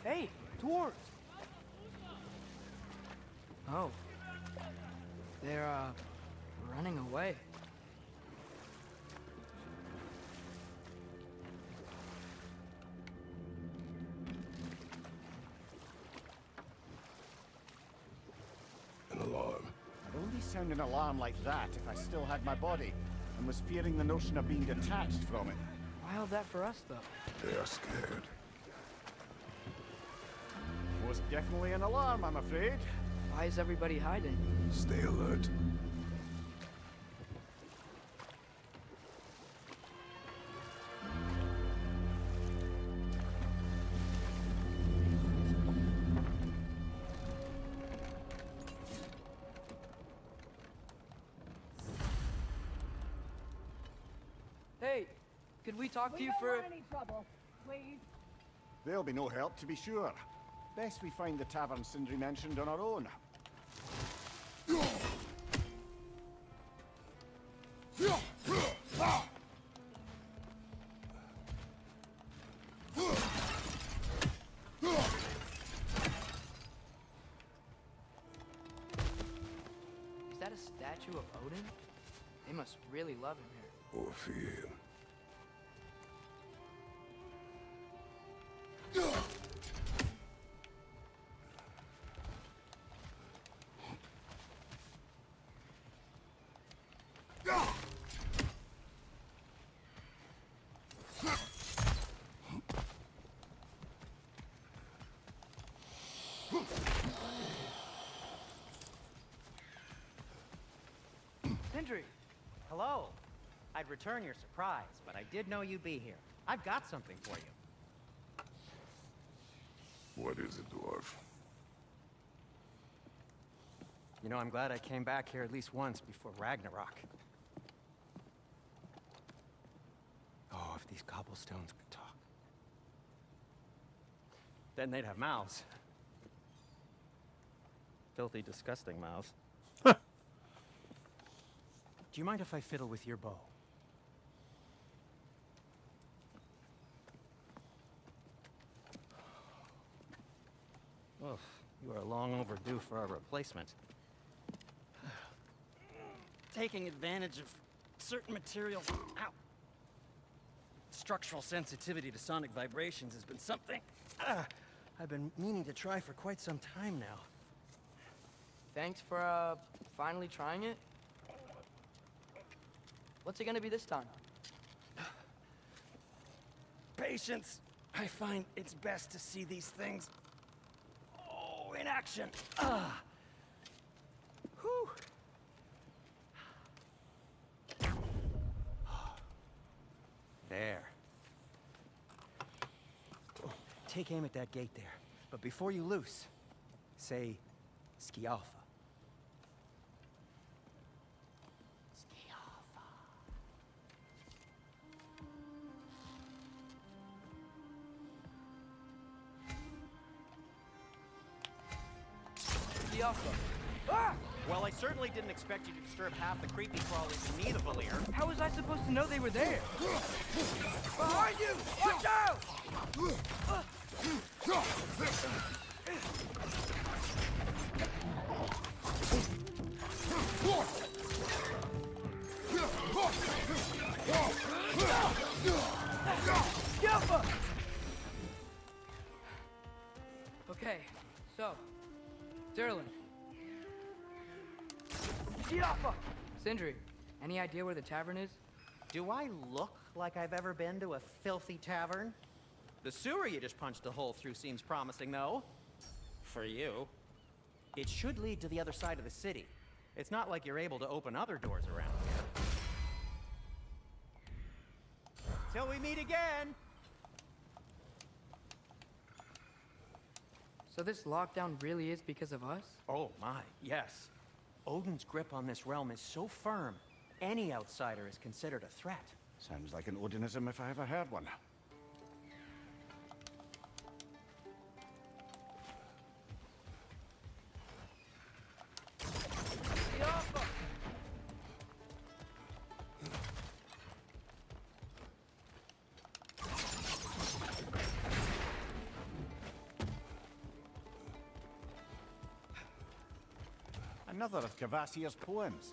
Hey, dwarves! Oh. They're, running away. An alarm. I'd only sound an alarm like that if I still had my body, and was fearing the notion of being detached from it. Why all that for us, though? They are scared. Most definitely an alarm, I'm afraid. Why is everybody hiding? Stay alert. Hey, could we talk to you for... any trouble, please. There'll be no help, to be sure. Best we find the tavern Sindri mentioned on our own. Is that a statue of Odin? They must really love him here. Or fear him. Sindri! Hello. I'd return your surprise, but I did know you'd be here. I've got something for you. What is it, dwarf? You know, I'm glad I came back here at least once before Ragnarok. Oh, if these cobblestones could talk. Then they'd have mouths. Filthy, disgusting mouths. Do you mind if I fiddle with your bow? Oh, you are long overdue for a replacement. Taking advantage of certain materials. Ow! Structural sensitivity to sonic vibrations has been something I've been meaning to try for quite some time now. Thanks for, finally trying it. What's it gonna be this time? Patience. I find it's best to see these things, in action. Whew. There. Take aim at that gate there. But before you loose, say, Skialfa. Ah! Well, I certainly didn't expect you to disturb half the creepy crawlers in Nidavellir. How was I supposed to know they were there? Behind you! Watch out! Sindri, any idea where the tavern is? Do I look like I've ever been to a filthy tavern? The sewer you just punched a hole through seems promising, though. For you. It should lead to the other side of the city. It's not like you're able to open other doors around here. Till we meet again! So this lockdown really is because of us? Oh my, yes. Odin's grip on this realm is so firm, any outsider is considered a threat. Sounds like an Odinism if I ever heard one. Another of Kvasir's poems.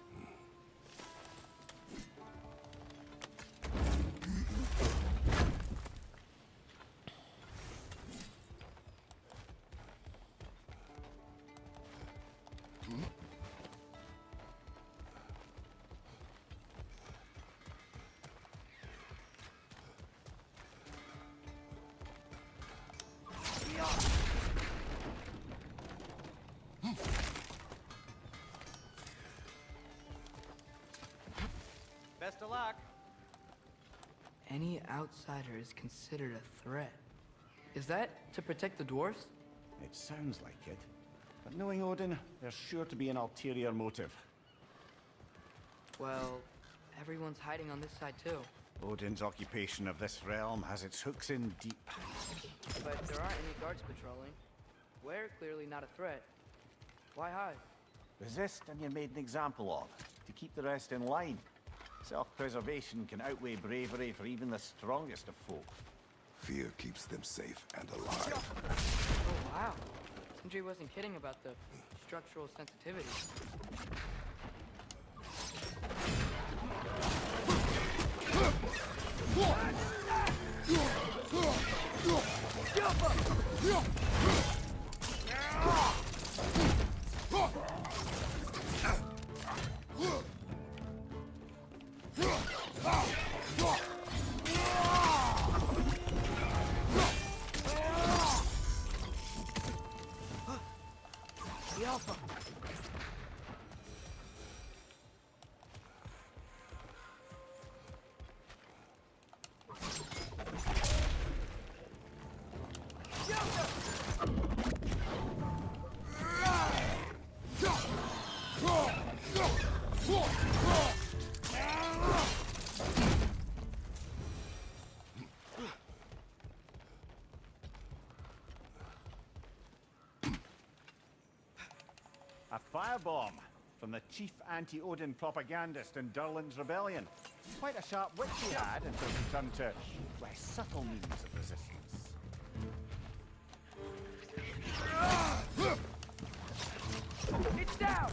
Best of luck. Any outsider is considered a threat. Is that to protect the dwarfs? It sounds like it. But knowing Odin, there's sure to be an ulterior motive. Well, everyone's hiding on this side too. Odin's occupation of this realm has its hooks in deep. But there aren't any guards patrolling. We're clearly not a threat. Why hide? Resist and you're made an example of, to keep the rest in line. Self-preservation can outweigh bravery for even the strongest of folk. Fear keeps them safe and alive. Oh, wow. Sindri wasn't kidding about the structural sensitivity. A firebomb from the chief anti-Odin propagandist in Durlin's rebellion. Quite a sharp wit he had until he turned to less subtle means of resistance. It's down!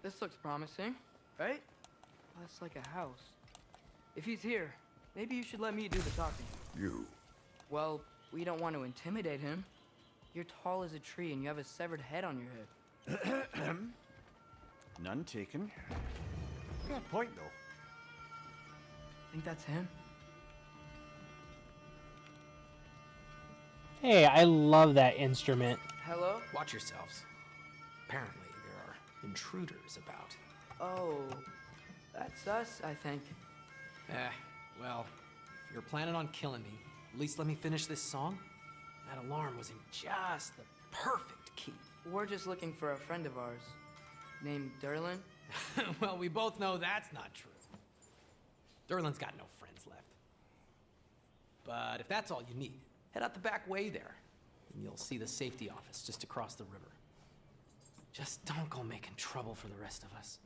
This looks promising, right? Less like a house. If he's here, maybe you should let me do the talking. You. Well, we don't want to intimidate him. You're tall as a tree and you have a severed head on your head. None taken. Fair point, though. Think that's him? Hey, I love that instrument. Hello? Watch yourselves. Apparently, there are intruders about. Oh, that's us, I think. Well, if you're planning on killing me, at least let me finish this song. That alarm was in just the perfect key. We're just looking for a friend of ours. Named Durlin? Well, we both know that's not true. Durlin's got no friends left. But if that's all you need, head out the back way there, and you'll see the safety office just across the river. Just don't go making trouble for the rest of us.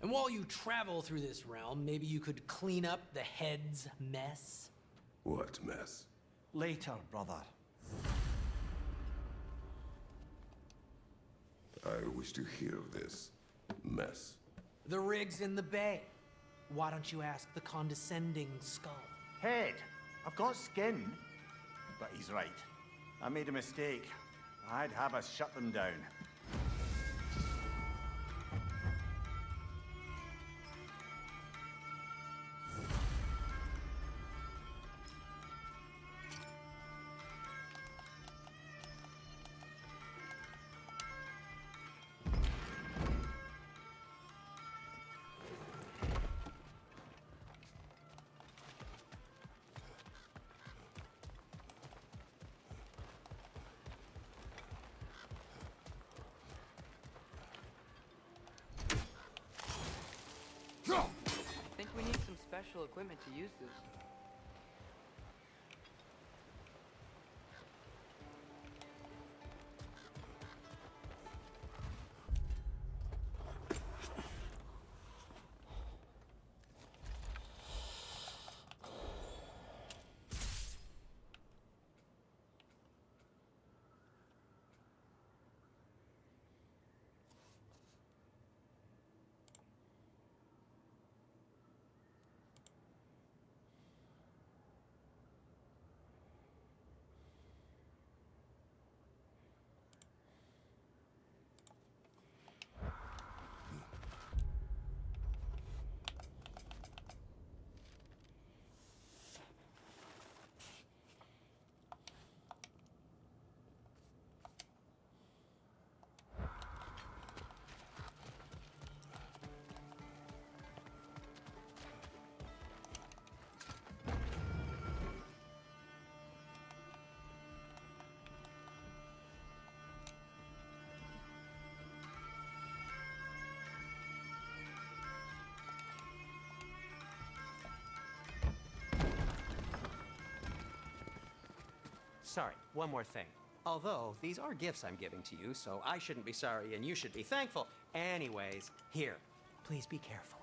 And while you travel through this realm, maybe you could clean up the head's mess? What mess? Later, brother. I wish to hear of this mess. The rig's in the bay. Why don't you ask the condescending skull? Head, I've got skin. But he's right. I made a mistake. I'd have us shut them down. I think we need some special equipment to use this. Sorry, one more thing. Although, these are gifts I'm giving to you, so I shouldn't be sorry and you should be thankful. Anyways, here, please be careful.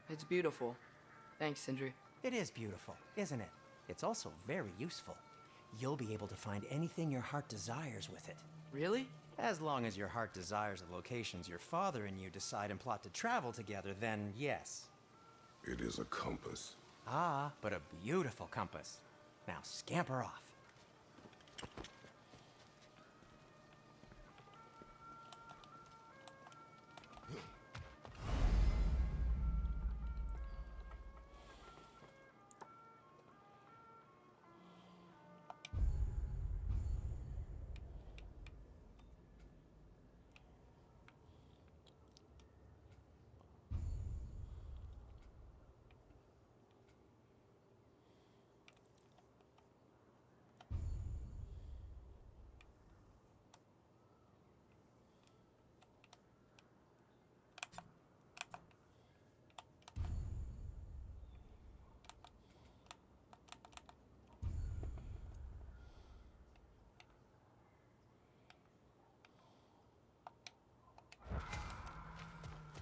It's beautiful. Thanks, Sindri. It is beautiful, isn't it? It's also very useful. You'll be able to find anything your heart desires with it. Really? As long as your heart desires the locations your father and you decide and plot to travel together, then yes. It is a compass. Ah, but a beautiful compass. Now scamper off.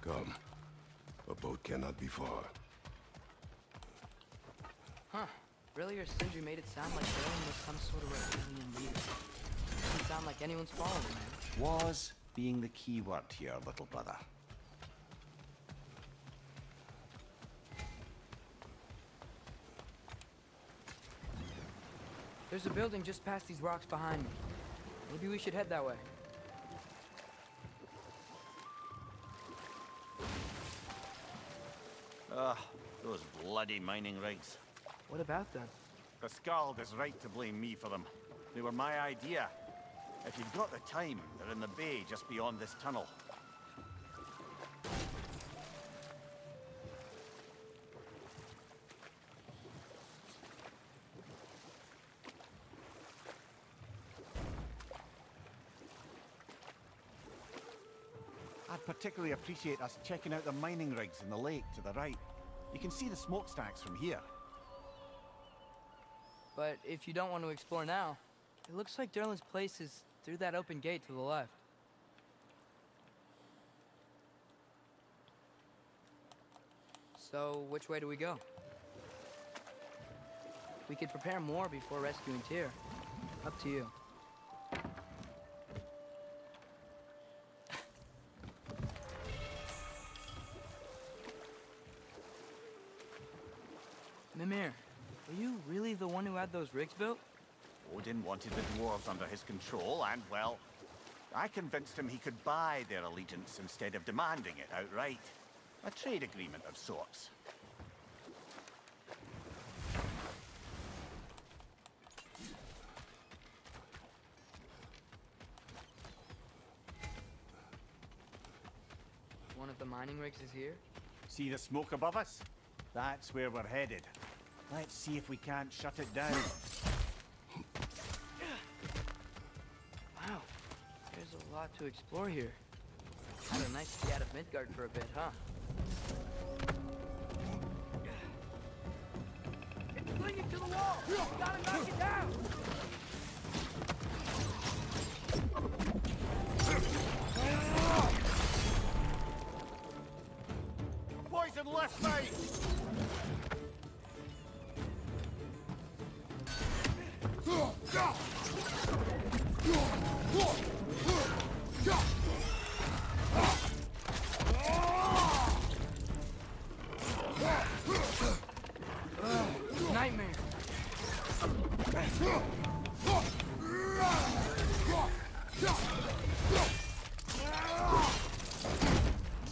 Come. A boat cannot be far. Huh. Really, or Sindri made it sound like Durlin was some sort of reptilian leader. Doesn't sound like anyone's following him. Was being the key word here, little brother. There's a building just past these rocks behind me. Maybe we should head that way. Ah, those bloody mining rigs. What about them? The Skald is right to blame me for them. They were my idea. If you've got the time, they're in the bay just beyond this tunnel. particularly appreciate us checking out the mining rigs in the lake to the right. You can see the smokestacks from here. But if you don't want to explore now, it looks like Durlin's place is through that open gate to the left. So, which way do we go? We could prepare more before rescuing Tyr. Up to you. Mimir, are you really the one who had those rigs built? Odin wanted the dwarves under his control, and, well, I convinced him he could buy their allegiance instead of demanding it outright. A trade agreement of sorts. One of the mining rigs is here? See the smoke above us? That's where we're headed. Let's see if we can't shut it down. Wow, there's a lot to explore here. Kinda nice to be out of Midgard for a bit, huh? It's clinging to the wall! You gotta knock it down! Poison left side! Nightmare!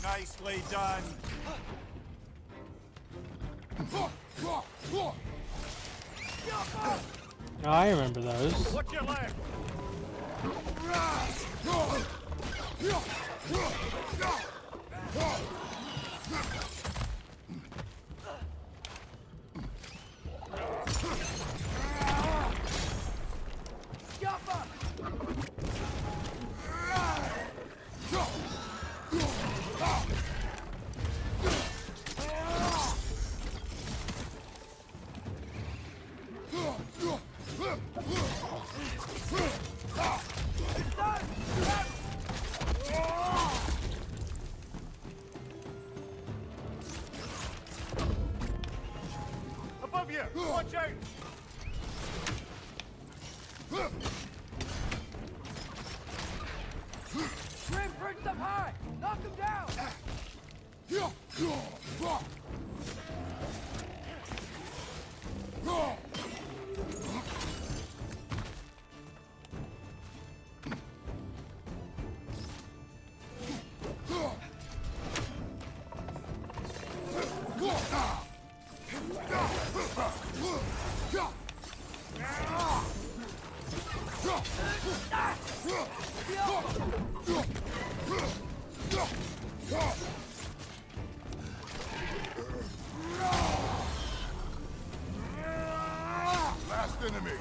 Nicely done! Oh, I remember those. Watch your left! Above you! Watch out! Grim perched up high! Knock him down! Last enemy.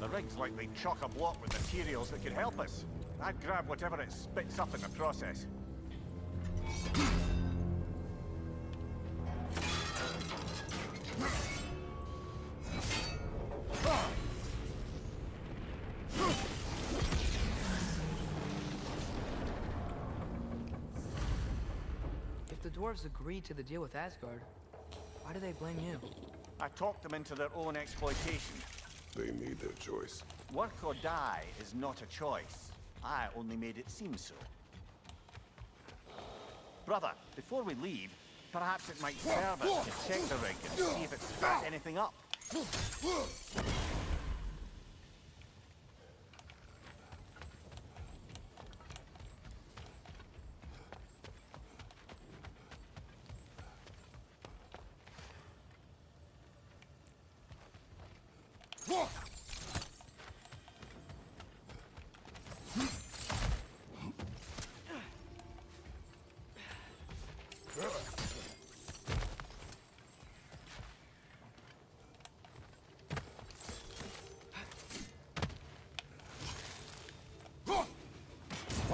The rig's likely chock-a-block with materials that could help us. I'd grab whatever it spits up in the process. If the dwarves agreed to the deal with Asgard, why do they blame you? I talked them into their own exploitation. They made their choice. Work or die is not a choice. I only made it seem so. Brother, before we leave, perhaps it might serve us to check the rig and see if it's spat anything up.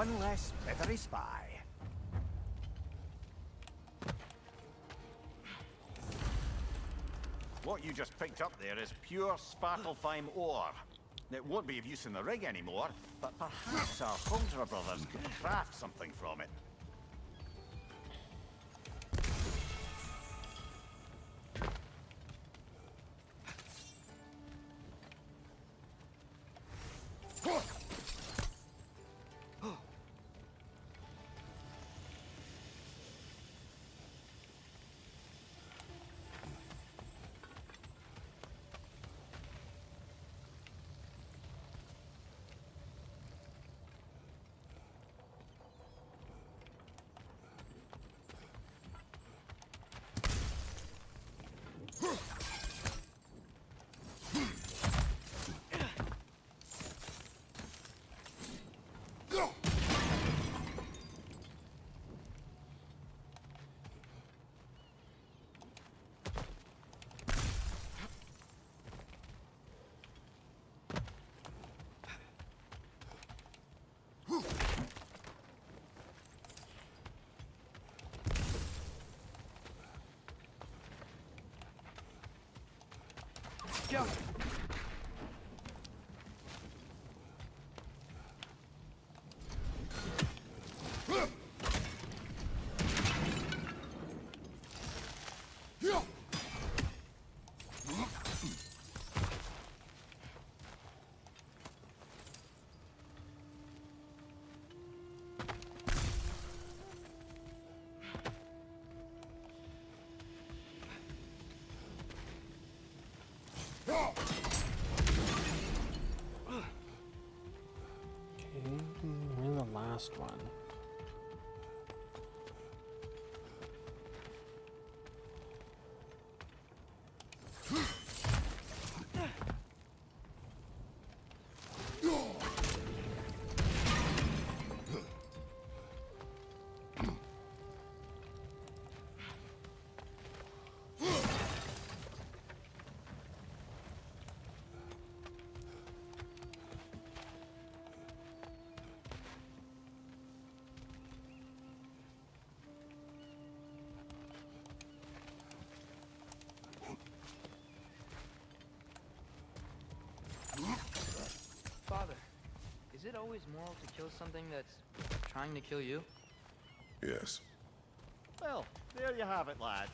One less feathery spy. What you just picked up there is pure Svartalfheim ore. It won't be of use in the rig anymore, but perhaps our Hunter brothers could craft something from it. Go. We're the last one. Father, is it always moral to kill something that's trying to kill you? Yes. Well, there you have it, lad.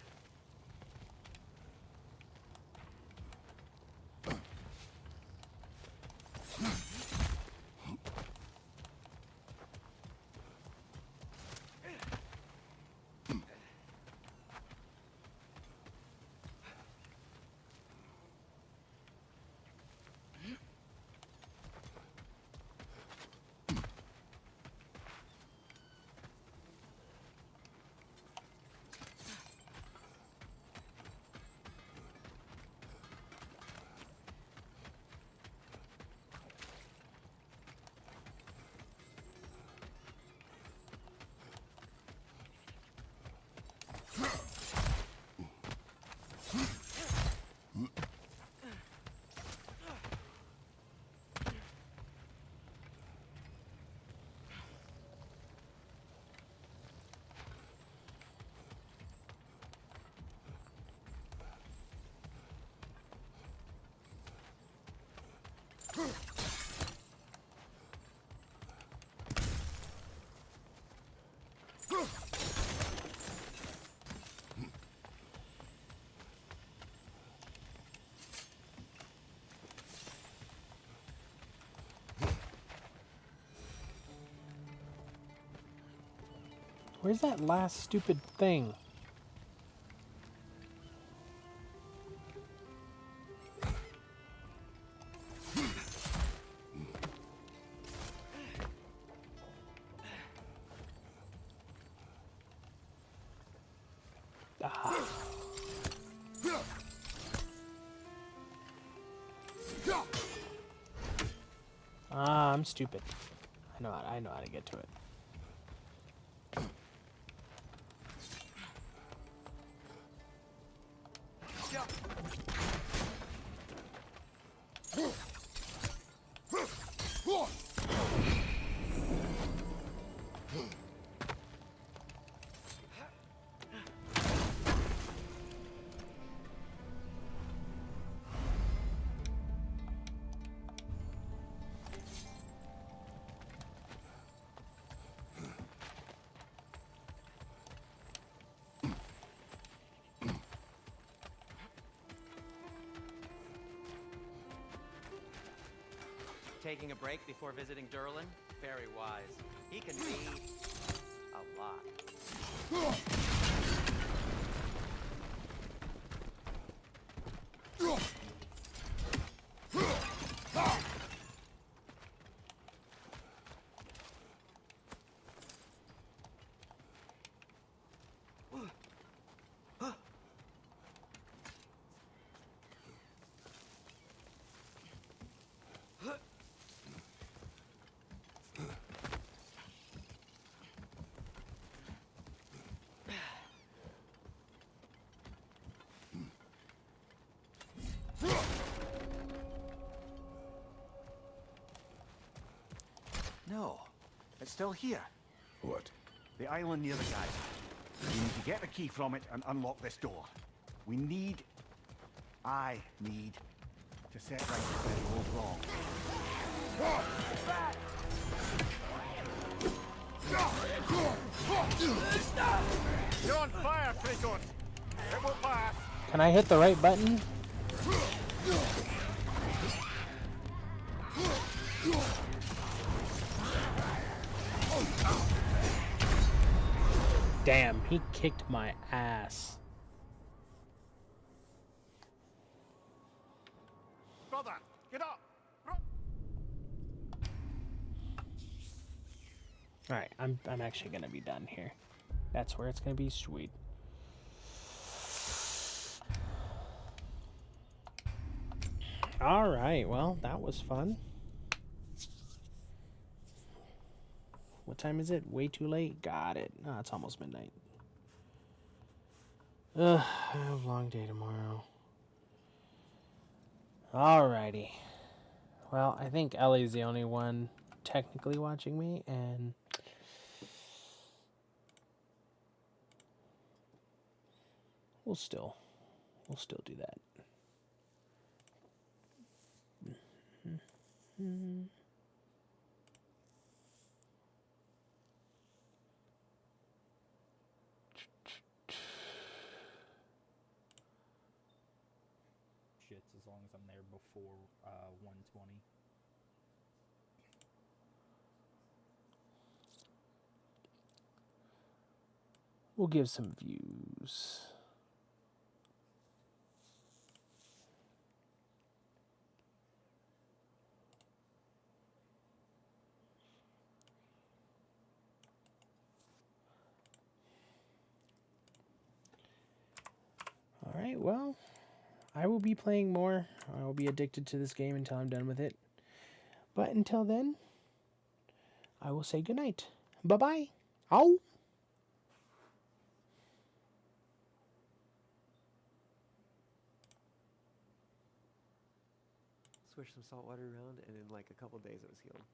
Where's that last stupid thing? I'm stupid. I know how to get to it. taking a break before visiting Durlin? Very wise. He can be a lot. No, it's still here. What? The island near the geyser. We need to get the key from it and unlock this door. I need to set right the very old wrong. You're on fire, Kratos! It won't pass! Can I hit the right button? Damn, he kicked my ass. Brother, get up! Alright, I'm actually gonna be done here. That's where it's gonna be sweet. Alright, well, that was fun. What time is it? Way too late? Got it. Ah, it's almost midnight. Ugh, I have a long day tomorrow. Alrighty. Well, I think Ellie's the only one technically watching me, and we'll still do that. Shits as long as I'm there before 120. We'll give some views. Alright, well, I will be playing more. I will be addicted to this game until I'm done with it. But until then, I will say goodnight. Bye-bye. Ow! Swish some salt water around, and in like a couple days it was healed.